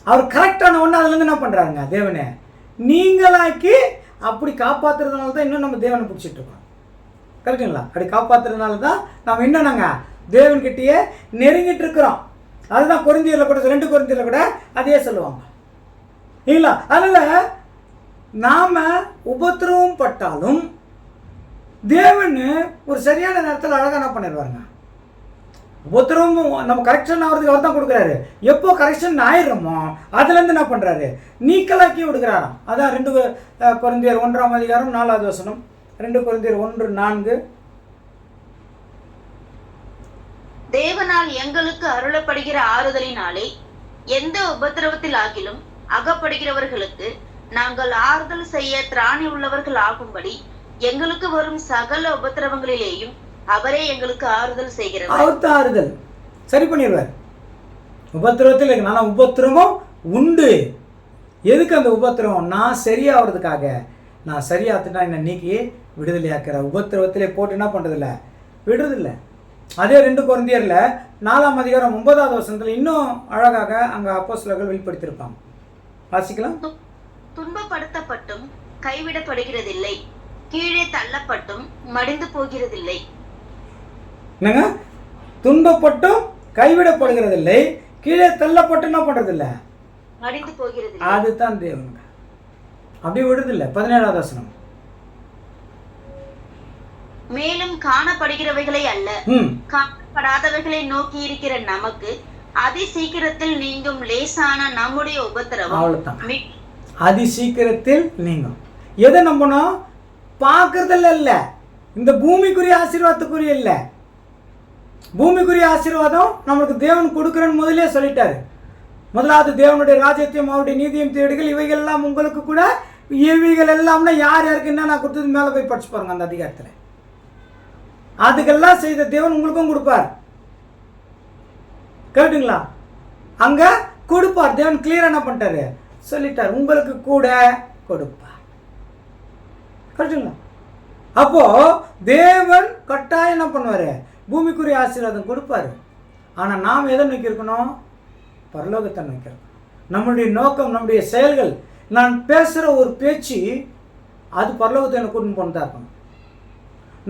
அவர் கரெக்டான ஒன்று அதுல இருந்து என்ன பண்றாருங்க? தேவனே நீங்களாக்கி அப்படி காப்பாத்துறதுனால தான் இன்னும் நம்ம தேவனை பிடிச்சிட்டு இருக்கோம். கரெக்டுங்களா? அப்படி காப்பாத்துறதுனால தான் நம்ம இன்னும் நாங்கள் தேவன்கிட்டயே நெருங்கிட்டு இருக்கிறோம். அதுதான் கொரிந்தியரில் கூட 2 கொரிந்தியரில் கூட அதே சொல்லுவாங்க இல்லைங்களா? அதனால நாம உபத்திரவம் பட்டாலும் தேவன் ஒரு சரியான நேரத்தில் அழகாக என்ன பண்ணிடுவாருங்க? உபத்திரவம் நம்ம கரெக்ஷன் ஆகிறதுக்கு அவர் தான் கொடுக்குறாரு. எப்போ கரெக்ஷன் ஆயிடுறோமோ அதுலேருந்து என்ன பண்ணுறாரு? நீக்கலாக்கி விடுக்கிறாராம். அதான் 2 கொரிந்தியர் 1:4 வசனம். 2 கொரிந்தியர் 1:4. தேவனால் எங்களுக்கு அருளப்படுகிற ஆறுதலினாலே எந்த உபத்திரவத்தில் ஆகிலும் அகப்படுகிறவர்களுக்கு நாங்கள் ஆறுதல் செய்ய திராணி உள்ளவர்கள் ஆகும்படி எங்களுக்கு வரும் சகல உபத்திரவங்களிலேயும் அவரே எங்களுக்கு ஆறுதல் செய்கிறார். அவர் தான் ஆறுதல் சரி பண்ணிடுவார். உபத்திரவத்தில் நல்லா உபத்திரவம் உண்டு. எதுக்கு அந்த உபத்திரவம்? நான் சரியாகிறதுக்காக. நான் சரியாத்துனா என்னை நீக்கி விடுதலையாக்கிற உபத்திரவத்திலே போட்டு என்ன பண்ணுறதில்ல? விடுறதில்லை. அதே 2 கொரிந்தியரில் 4:9 இன்னும் அழகாக அங்கே அப்போஸ்தலர்கள் வெளிப்படுத்தியிருப்பாங்க. வாசிக்கலாம். துன்பப்படுத்தப்பட்டும் கைவிடப்படுகிறதில்லை, கீழே தள்ளப்பட்டும் மடிந்து போகிறதில்லை. என்னங்க? துன்பப்பட்டும் கைவிடப்படுகிறதில்லை, கீழே தள்ளப்பட்டு என்ன பண்றதில்லை? மடிந்து போகிறது. அதுதான் தேவன். அப்படி விடுறதில்லை. 17வது வசனம். மேலும் காணப்படுகிறவைகளை அல்ல, காணப்படாதவைகளை நோக்கி இருக்கிற நமக்கு அதி சீக்கிரத்தில் நீங்கும் லேசான நம்முடைய உபத்திரவம். அவ்வளவுதான். அதி சீக்கிரத்தில் நீங்கும். எதை நம்பணும்? பார்க்கறதில்ல. இல்ல இந்த பூமிக்குரிய ஆசீர்வாதத்துக்குரிய இல்ல. பூமிக்குரிய ஆசீர்வாதம் நம்மளுக்கு தேவன் கொடுக்குறன்னு முதலே சொல்லிட்டாரு. முதலாவது தேவனுடைய ராஜ்யத்தையும் அவருடைய நீதியும் தேடுகள், இவைகள் எல்லாம் உங்களுக்கு கூட. இவைகள் எல்லாம்னா யார் யாருக்கு என்ன கொடுத்தது மேலே போய் படிச்சு பாருங்க அந்த அதிகாரத்தில். அதுக்கெல்லாம் செய்த தேவன் உங்களுக்கும் கொடுப்பார். கேட்டுங்களா? அங்க கொடுப்பார். தேவன் கிளியரா என்ன பண்ணிட்டாரு? சொல்லிட்டார், உங்களுக்கு கூட கொடுப்பார். கரெக்டுங்களா? அப்போ தேவன் கட்டாயம் என்ன பண்ணுவாரு? பூமிக்குரிய ஆசீர்வாதம் கொடுப்பாரு. ஆனா நாம் எதை நோக்கி இருக்கணும்? பரலோகத்தை நோக்கி இருக்கணும். நம்மளுடைய நோக்கம், நம்முடைய செயல்கள், நான் பேசுற ஒரு பேச்சு அது பரலோகத்தை எனக்கு கூட்டின்னு போனதா இருக்கணும்.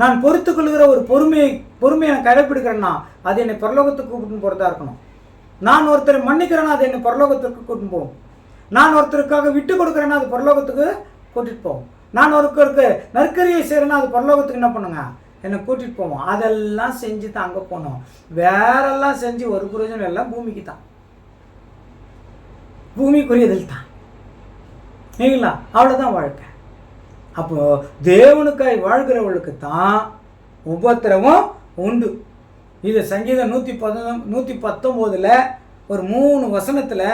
நான் பொறுத்து கொள்கிற ஒரு பொறுமையை நான் கடைப்பிடிக்கிறேன்னா அது என்னை பரலோகத்துக்கு கூட்டின்னு போகிறதா இருக்கணும். நான் ஒருத்தரை மன்னிக்கிறேன்னா அது என்னை பரலோகத்துக்கு கூட்டின்னு போகும். நான் ஒருத்தருக்காக விட்டு கொடுக்குறேன்னா அது பரலோகத்துக்கு கூட்டிகிட்டு போகும். நான் ஒருத்தருக்கு நற்கரியை செய்கிறேன்னா அது பரலோகத்துக்கு என்ன பண்ணுங்க? என்னை கூட்டிகிட்டு போவோம். அதெல்லாம் செஞ்சு தான் அங்கே போனோம். வேறெல்லாம் செஞ்சு ஒரு பிரயோஜனம் எல்லாம் பூமிக்கு தான், பூமிக்குரியதில் தான். இல்லைங்களா? அவ்வளோதான் வாழ்க்கை. அப்போ தேவனுக்காய் வாழ்கிறவர்களுக்கு தான் உபத்திரவம் உண்டு. இது சங்கீதம் 119 ஒரு 3 வசனத்தில்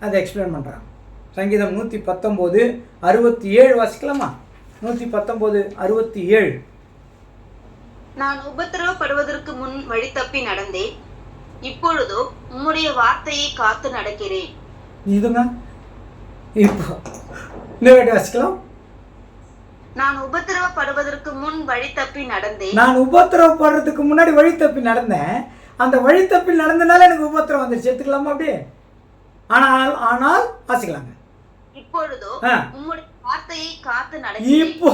அதை எக்ஸ்பிளைன் பண்ணுறாங்க. சங்கீதம் 119:67 வாசிக்கலாமா? 119:67. நான் உபத்திரவப்படுவதற்கு முன் வழி தப்பி நடந்தேன், இப்பொழுதோ உம்முடைய வார்த்தையை காத்து நடக்கிறேன். இதுங்க இப்போ இந்த வாசிக்கலாம். நான் உபத்திரவப்படுவதற்கு முன் வழி தப்பி நடந்தேன். நான் உபத்திரவப்படுறதுக்கு முன்னாடி வழி தப்பி நடந்தேன். அந்த வழி தப்பி நடந்தனால எனக்கு உபத்திரம் வந்துருச்சு. எடுத்துக்கலாமா அப்படியே? ஆனால் வாசிக்கலாங்க. இப்பொழுதோ உம்முடைய வார்த்தையை காத்து நடக்கிறேன். இப்போ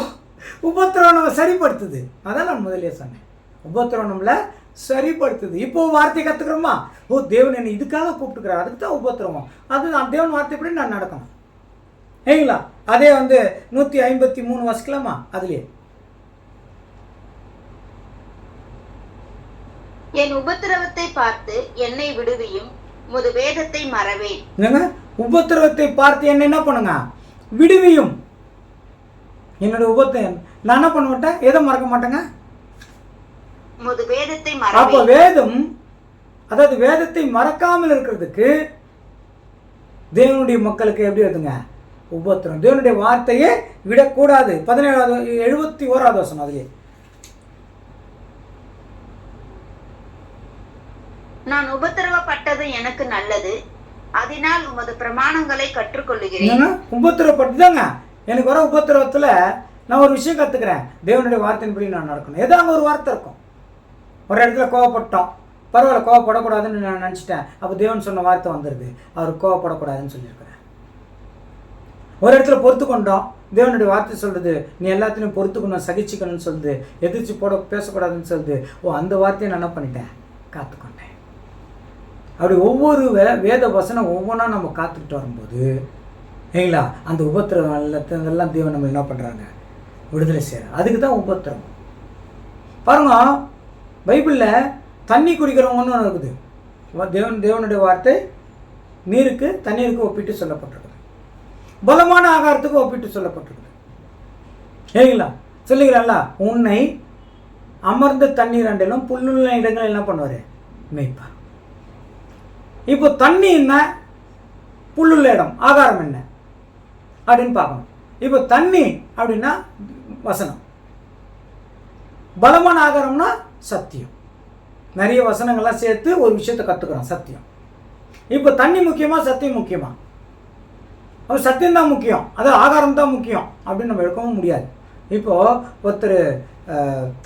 உபத்திரம் நம்ம சரிப்படுத்துது. அதான் நான் முதலே சொன்னேன், உபத்திரம் நம்மள சரிப்படுத்துது. இப்போ வார்த்தை கத்துக்கிறோமா? ஓ, தேவன் என்னை இதுக்காக கூப்பிட்டுக்கிறார், அதுக்கு தான் உபத்திரவம். அது நான் தேவன் வார்த்தைப்படி நான் நடக்கணும். ஏங்களா? அதே 153 வாசிக்கலாமா? அதுலயே என் உபத்திரவத்தை பார்த்து என்னை விடுவியும், உமது வேதத்தை மறவேன். என்னங்க, உபத்திரவத்தை பார்த்து என்ன பண்ணுங்க, விடுவியும். என்னோட உபத்திரம் நான் என்ன பண்ண மாட்டேன், எதை மறக்க மாட்டேங்க, உமது வேதத்தை அப்ப மறவேன். வேதம், அதாவது வேதத்தை மறக்காமல் இருக்கிறதுக்கு தேவனுடைய மக்களுக்கு எப்படி வருதுங்க, உபத்திரம். தேவனுடைய வார்த்தையை விடக்கூடாது. 71வது வசனம் அதுலயே, நான் உபத்திரவப்பட்டது எனக்கு நல்லது, அதனால் உமது பிரமாணங்களை கற்றுக்கொள்ளுகிறேன். என்னன்னா உபத்திரப்பட்டுதாங்க, எனக்கு வர உபத்திரவத்துல நான் ஒரு விஷயம் கத்துக்கிறேன், தேவனுடைய வார்த்தையின்படி நான் நடக்கணும். ஏதோ அங்கே ஒரு வார்த்தை இருக்கும், ஒரு இடத்துல கோவப்பட்டோம், பரவாயில்ல கோவப்படக்கூடாதுன்னு நான் நினச்சிட்டேன், அப்போ தேவன் சொன்ன வார்த்தை வந்துடுது, அவர் கோவப்படக்கூடாதுன்னு சொல்லியிருக்கிறேன். ஒரு இடத்துல பொறுத்து கொண்டோம், தேவனுடைய வார்த்தை சொல்லுது நீ எல்லாத்தையும் பொறுத்துக்கணும், சகிச்சுக்கணும்னு சொல்லுது, எதிர்த்து பேசக்கூடாதுன்னு சொல்லுது. அந்த வார்த்தையை நான் என்ன பண்ணிட்டேன், காத்துக்கொண்டேன். அப்படி ஒவ்வொரு வேத வசனம் ஒவ்வொன்றா நம்ம காத்துக்கிட்டு வரும்போது இல்லைங்களா, அந்த உபத்திரம் எல்லாம் தேவன் நம்ம என்ன பண்ணுறாங்க, விடுதலை செய்கிறாங்க. அதுக்கு தான் உபத்திரம். பாருங்க, பைபிளில் தண்ணி குடிக்கிறவங்கன்னு ஒன்று இருக்குது. தேவனுடைய வார்த்தை நீருக்கு தண்ணீருக்கு ஒப்பிட்டு சொல்லப்பட்டிருக்குது, பலமான ஆகாரத்துக்கு ஒப்பிட்டு சொல்லப்பட்டிருக்குது. சரிங்களா, சொல்லுகிறாங்களா, உன்னை அமர்ந்த தண்ணீர் அண்டிலும் புல்லுள்ள இடங்கள் என்ன பண்ணுவார், மேய்ப்பார். இப்போ தண்ணி என்ன, புல்லுள்ள இடம், ஆகாரம் என்ன அப்படின்னு பார்க்கணும். இப்போ தண்ணி அப்படின்னா வசனம், பலமான ஆகாரம்னா சத்தியம். நிறைய வசனங்கள்லாம் சேர்த்து ஒரு விஷயத்தை கற்றுக்கிறோம், சத்தியம். இப்போ தண்ணி முக்கியமா சத்தியம் முக்கியமா? அப்போ சத்தியம் தான் முக்கியம், அது ஆகாரம் தான் முக்கியம் அப்படின்னு நம்ம எடுக்கவும் முடியாது. இப்போது ஒருத்தர்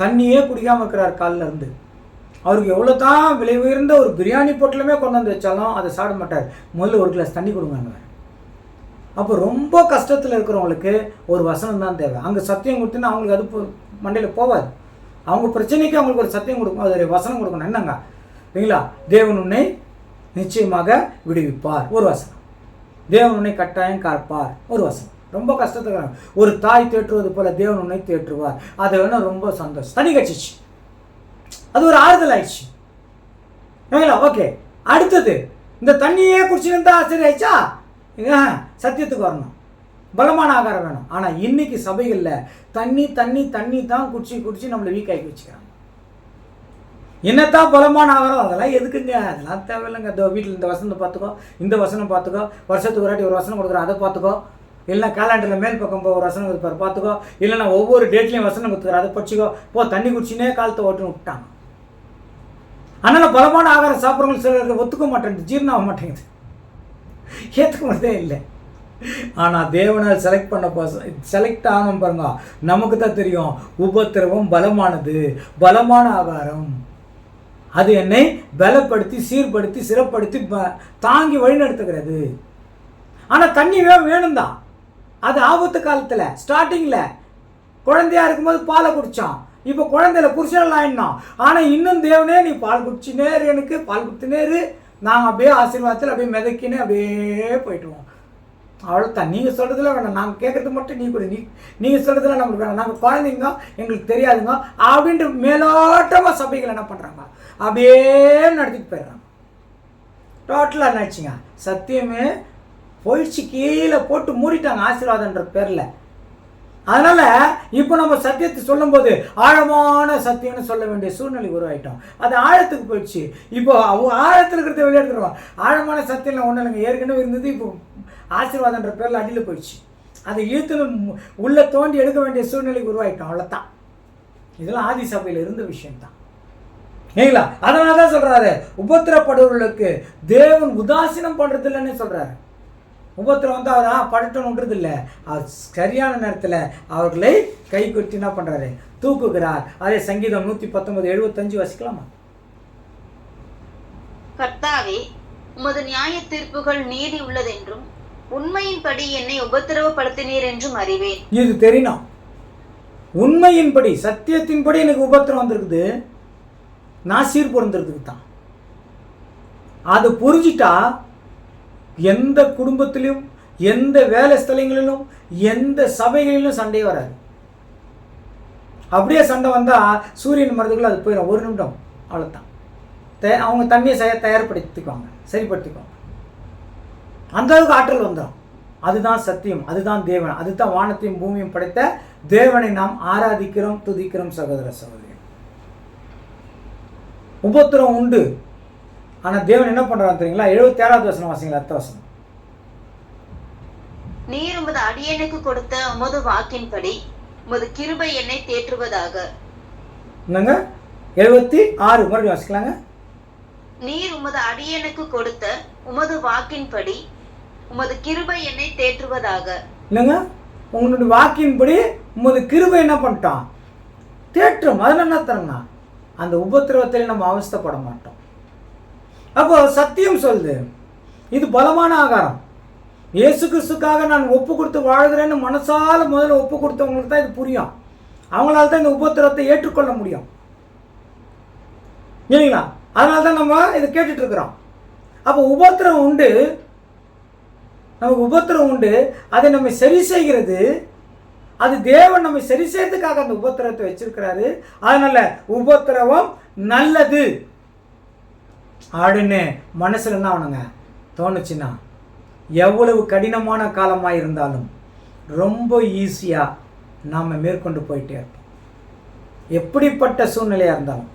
தண்ணியே குடிக்காமல் இருக்கிறார் காலில் இருந்து, அவருக்கு எவ்வளோ தான் விலை உயர்ந்த ஒரு பிரியாணி பொட்டலுமே கொண்டு வந்து வச்சாலும் அதை சாப்பிட மாட்டார். முதல்ல ஒரு கிளாஸ் தண்ணி கொடுங்க. அப்போ ரொம்ப கஷ்டத்தில் இருக்கிறவங்களுக்கு ஒரு வசனம் தான் தேவை. அங்கே சத்தியம் கொடுத்துன்னா அவங்களுக்கு அது மண்டையில் போவாது. அவங்க பிரச்சனைக்கு அவங்களுக்கு ஒரு சத்தியம் கொடுக்கும், அது ஒரு வசனம் கொடுக்கணும். என்னங்க இல்லைங்களா, தேவன் உன்னை நிச்சயமாக விடுவிப்பார், ஒரு வசனம். தேவன் உன்னை கட்டாயம் காப்பார், ஒரு வசனம். ரொம்ப கஷ்டத்துக்கு ஒரு தாய் தேற்றுவது போல தேவன் உன்னை தேற்றுவார். அதை வேணும், ரொம்ப சந்தோஷம், தண்ணி கட்சிச்சு, அது ஒரு ஆறுதல் ஆயிடுச்சு. ஓகே, அடுத்தது இந்த தண்ணியே குடிச்சுன்னு ஆச்சரிய ஆயிடுச்சா, சத்தியத்துக்கு வரணும், பலமான ஆகாரம் வேணும். ஆனால் இன்னைக்கு சபைகளில் தண்ணி தண்ணி தண்ணி தான் குடிச்சு நம்மளை வீக் ஆகி வச்சுக்கிறாங்க. என்னத்தான் பலமான ஆகாரம், அதெல்லாம் எதுக்குங்க, அதெல்லாம் தேவையில்லைங்க. வீட்டில் இந்த வசனம் பார்த்துக்கோ, இந்த வசனம் பார்த்துக்கோ, வருஷத்துக்கு ஒரு வாட்டி ஒரு வசனம் கொடுக்குறோம், அதை பார்த்துக்கோ. இல்லைனா கேலண்டரில் மேல் பக்கம் ஒரு வசனம் கொடுப்பார் பார்த்துக்கோ. இல்லைனா ஒவ்வொரு டேட்லேயும் வசனம் கொடுத்துக்கிறோம், அதை படிச்சுக்கோ. டண்ணி குடிச்சுனே காலத்தை ஓட்டுன்னு விட்டாங்க. ஆனால் பலமான ஆகாரம் சாப்பிட்றவங்க சிலருக்கு ஒத்துக்க மாட்டேங்குது, ஜீரணம் ஆக மாட்டேங்குது, ஏற்றுக்க மாட்டே இல்லை. ஆனால் தேவனால் செலக்ட் ஆகணும் பாருங்க, நமக்கு தான் தெரியும் உபத்திரவம் பலமானது, பலமான ஆகாரம். அது என்னை பலப்படுத்தி சீர்படுத்தி சிறப்படுத்தி தாங்கி வழிநடத்துகிறது. ஆனால் தண்ணி வேணும் தான். அது ஆபத்து காலத்தில் ஸ்டார்டிங்கில் குழந்தையா இருக்கும்போது பாலை குடித்தான், இப்போ குழந்தையில புருஷனெல்லாம் ஆயிடணும். ஆனால் இன்னும் தேவனே நீ பால் குடிச்சினேரு, எனக்கு பால் குடித்தினேரு, நாங்கள் அப்படியே ஆசீர்வாதத்தில் அப்படியே மிதக்கினே அப்படியே போயிட்டுருவோம். அவ்வளோதான். நீங்கள் சொல்கிறதுல வேணாம், நாங்கள் கேட்குறது மட்டும் நீ கூட, நீங்கள் சொல்கிறதுல நம்மளுக்கு வேணாம், நாங்கள் குழந்தைங்க, எங்களுக்கு தெரியாதுங்க அப்படின்ட்டு மேலோட்டமாக சபைகள் என்ன பண்ணுறாங்க, அப்படியே நடத்திட்டு போயிடுறாங்க. டோட்டலாக என்னாச்சுங்க, சத்தியமே போயிடுச்சு, கீழே போட்டு மூடிட்டாங்க ஆசீர்வாதன்ற பேரில். அதனால் இப்போ நம்ம சத்தியத்தை சொல்லும்போது ஆழமான சத்தியம்னு சொல்ல வேண்டிய சூழ்நிலை உருவாயிட்டோம். அது ஆழத்துக்கு போயிடுச்சு. இப்போ ஆழத்தில் இருக்கிறத வெளியெடுத்துருவோம். ஆழமான சத்தியம் ஒன்றும் இல்லைங்க, ஏற்கனவே இருந்தது, இப்போ ஆசீர்வாதன்ற பேரில் அடியில் போயிடுச்சு. அதை இழுத்து உள்ளே தோண்டி எடுக்க வேண்டிய சூழ்நிலைக்கு உருவாயிட்டோம், அவ்வளோதான். இதெல்லாம் ஆதி சபையில் இருந்த விஷயம்தான், இல்லைங்களா? அதனால தான் சொல்கிறாரு, உபத்திரப்படுவர்களுக்கு தேவன் உதாசீனம் பண்ணுறது இல்லைன்னு சொல்கிறாரு. உபத்திரம் வந்து அவர் படட்டணும் விடுறது இல்லை, அவர் சரியான நேரத்தில் அவர்களை கை கொட்டி என்ன பண்ணுறாரு, தூக்குகிறார். அதே சங்கீதம் 119:75 வசிக்கலாமா? கர்த்தாவே, உமது நியாய தீர்ப்புகள் நீதி உள்ளதென்றும் உண்மையின்படி என்னை உபத்திரவப்படுத்தினீர் என்றும் அறிவேன். இது தெரியணும், உண்மையின்படி சத்தியத்தின்படி எனக்கு உபத்திரம் வந்திருக்குது, நான் சீர் பொருந்திருக்கு தான். அது புரிஞ்சிட்டா எந்த குடும்பத்திலும், எந்த வேலை ஸ்தலங்களிலும், எந்த சபைகளிலும் சண்டை வராது. அப்படியே சண்டை வந்தால் சூரியன் மரத்துக்குள்ள அது போயிடும், ஒரு நிமிடம், அவ்வளோதான். அவங்க தண்ணியை தயார்படுத்திக்குவாங்க, சரிப்படுத்திக்குவாங்க. அந்த அளவுக்கு ஆற்றல் வந்துடும். அதுதான் சத்தியம், அதுதான் தேவன், அதுதான் வானத்தையும் பூமியும் படைத்த தேவனை நாம் ஆராதிக்கிறோம், துதிக்கிறோம். சகோதர சகோதரி, உபத்திரம் உண்டு. ஆனால் தேவன் என்ன பண்ணுறான்னு தெரியுங்களா? 76வது வசனம் வாசிங்களா, அடுத்த வசனம். நீர் உமது அடியனுக்கு கொடுத்த உமது வாக்கின்படி உமது கிருபை என்னை தேற்றுவதாக. என்னங்க? 76 மறுபடியும் வாசிக்கலாங்க. நீர் உமது அடியனுக்கு கொடுத்த உமது வாக்கின்படி உமது கிருபை என்னை தேற்றுவதாக. இல்லைங்க, உங்களுடைய வாக்கின்படி உமது கிருபை என்ன பண்ணிட்டான்? தேற்றும். அதில் என்ன தரங்கண்ணா? அந்த உபத்திரவத்தில் நம்ம அவஸ்தைப்பட மாட்டோம். அப்போ சத்தியம் சொல்லுது, இது பலமான ஆகாரம். இயேசு கிறிஸ்துக்காக நான் ஒப்பு கொடுத்து வாழ்கிறேன்னு மனசால முதல்ல ஒப்பு கொடுத்தவங்களுக்கு தான் இது புரியும். அவங்களால தான் இந்த உபத்திரவத்தை ஏற்றுக்கொள்ள முடியும், இல்லைங்களா? அதனால தான் நம்ம இதை கேட்டுட்டு இருக்கிறோம். அப்போ உபத்திரம் உண்டு, நமக்கு உபத்திரம் உண்டு. அதை நம்ம சரி செய்கிறது, அது தேவன் நம்ம சரி செய்யறதுக்காக அந்த உபத்திரவத்தை வச்சிருக்கிறாரு. அதனால உபத்திரவம் நல்லது அப்படின்னு மனசுல என்ன ஆகணுங்க தோணுச்சுன்னா, எவ்வளவு கடினமான காலமாக இருந்தாலும் ரொம்ப ஈஸியாக நாம் மேற்கொண்டு போயிட்டே இருப்போம், எப்படிப்பட்ட சூழ்நிலையாக இருந்தாலும்.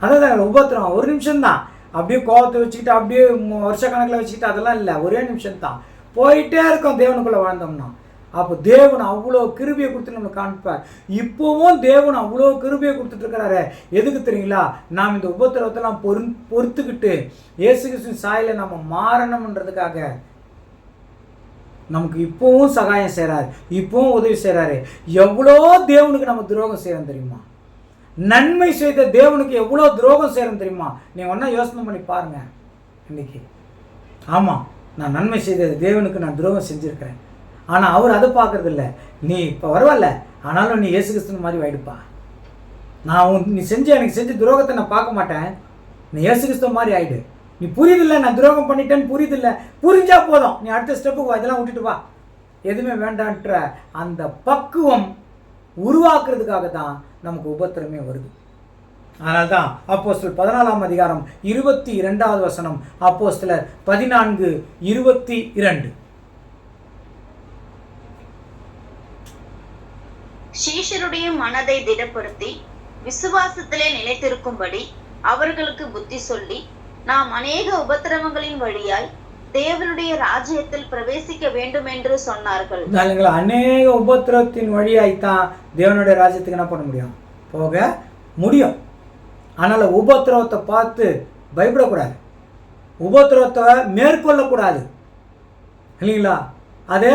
அதான் உபத்திரம் ஒரு நிமிஷம்தான். அப்படியே கோபத்தை வச்சுக்கிட்டு அப்படியே வருஷக்கணக்கில் வச்சுக்கிட்டு அதெல்லாம் இல்லை, ஒரே நிமிஷம்தான். போயிட்டே இருக்கோம் தேவனுக்குள்ளே வாழ்ந்தோம்னா. அப்போ தேவன் அவ்வளோ கிருபையை கொடுத்து நம்மளை காண்பார். இப்போவும் தேவன் அவ்வளோ கிருபையை கொடுத்துட்டு இருக்கிறாரு. எதுக்கு தெரியுங்களா? நாம் இந்த உபத்திரவத்தெல்லாம் பொறுத்துக்கிட்டு இயேசு கிறிஸ்துவின் சாயலை நம்ம மாறணும்ன்றதுக்காக நமக்கு இப்போவும் சகாயம் செய்கிறாரு, இப்போவும் உதவி செய்கிறாரு. எவ்வளோ தேவனுக்கு நம்ம துரோகம் செய்கிறோம் தெரியுமா? நன்மை செய்த தேவனுக்கு எவ்வளோ துரோகம் செய்கிறோம் தெரியுமா? நீங்கள் ஒன்றா யோசனை பண்ணி பாருங்கள் இன்னைக்கு. ஆமாம், நான் நன்மை செய்த தேவனுக்கு நான் துரோகம் செஞ்சுருக்கிறேன். ஆனால் அவர் அதை பார்க்கறதில்ல. நீ இப்போ வரவில்ல, ஆனாலும் நீ இயேசு கிறிஸ்துவின் மாதிரி ஆயிடுப்பா. நீ எனக்கு செஞ்ச துரோகத்தை நான் பார்க்க மாட்டேன், நீ இயேசு கிறிஸ்துவ மாதிரி ஆயிடு. நீ புரியுதில்லை, நான் துரோகம் பண்ணிட்டேன்னு புரியுதில்லை, புரிஞ்சா போதும், நீ அடுத்த ஸ்டெப்புக்கு இதெல்லாம் விட்டுட்டு வா, எதுவுமே வேண்டான்ற அந்த பக்குவம் உருவாக்குறதுக்காக தான் நமக்கு உபத்திரமே வருது. அதனால தான் அப்போஸ்தலர் 14ஆம் அதிகாரம் 22வது வசனம், அப்போஸ்தலர் 14:22. சீஷருடைய மனதை திடப்படுத்தி விசுவாசத்திலே நிலைத்திருக்கும்படி அவர்களுக்கு புத்தி சொல்லி, நாம் அநேக உபத்திரவங்களின் வழியாய் தேவனுடைய ராஜ்யத்தில் பிரவேசிக்க வேண்டும் என்று சொன்னார்கள். அநேக உபத்திரவத்தின் வழியாய்த்தான் தேவனுடைய ராஜ்யத்துக்கு என்ன பண்ண முடியும்? போக முடியும். அதனால உபத்திரவத்தை பார்த்து பயப்படக்கூடாது, உபத்திரவத்தை மேற்கொள்ளக்கூடாது, இல்லைங்களா? அதே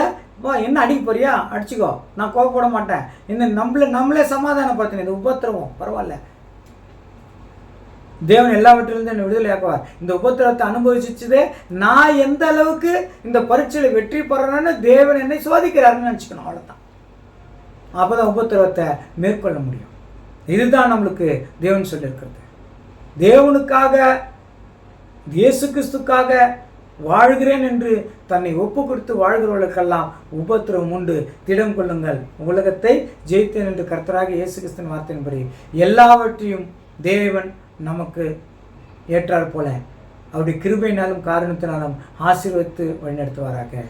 என்ன அடிக்க போறியா, அடிச்சுக்கோ, நான் கோபப்பட மாட்டேன், இந்த நம்மளே சமாதானப்படுத்தின இந்த உபத்திரவம் பரவாயில்ல, தேவன் எல்லாவற்றிலிருந்து என்னை விடுதலை ஆக்குவார். இந்த உபத்திரவத்தை அனுபவிச்சதே நான் எந்த அளவுக்கு இந்த பரீட்சையில வெற்றி பெறணும்னு தேவன் என்னை சோதிக்கிறாருன்னு நினச்சிக்கணும், அவ்வளோதான். அப்போதான் உபத்திரவத்தை மேற்கொள்ள முடியும். இதுதான் நம்மளுக்கு தேவன் சொல்லியிருக்கிறது. தேவனுக்காக இயேசு கிறிஸ்துக்காக வாழ்கிறேன் என்று தன்னை ஒப்பு கொடுத்து வாழ்கிறவர்களுக்கெல்லாம் உபத்திரவம் உண்டு, திடம் கொள்ளுங்கள், உலகத்தை ஜெயித்தேன் என்று கர்த்தராகிய இயேசு கிறிஸ்துவின் வார்த்தையின்படி எல்லாவற்றையும் தேவன் நமக்கு ஏற்றார் போல அவருடைய கிருபையினாலும் காரணத்தினாலும் ஆசீர்வதித்து வழிநடத்துவாராக.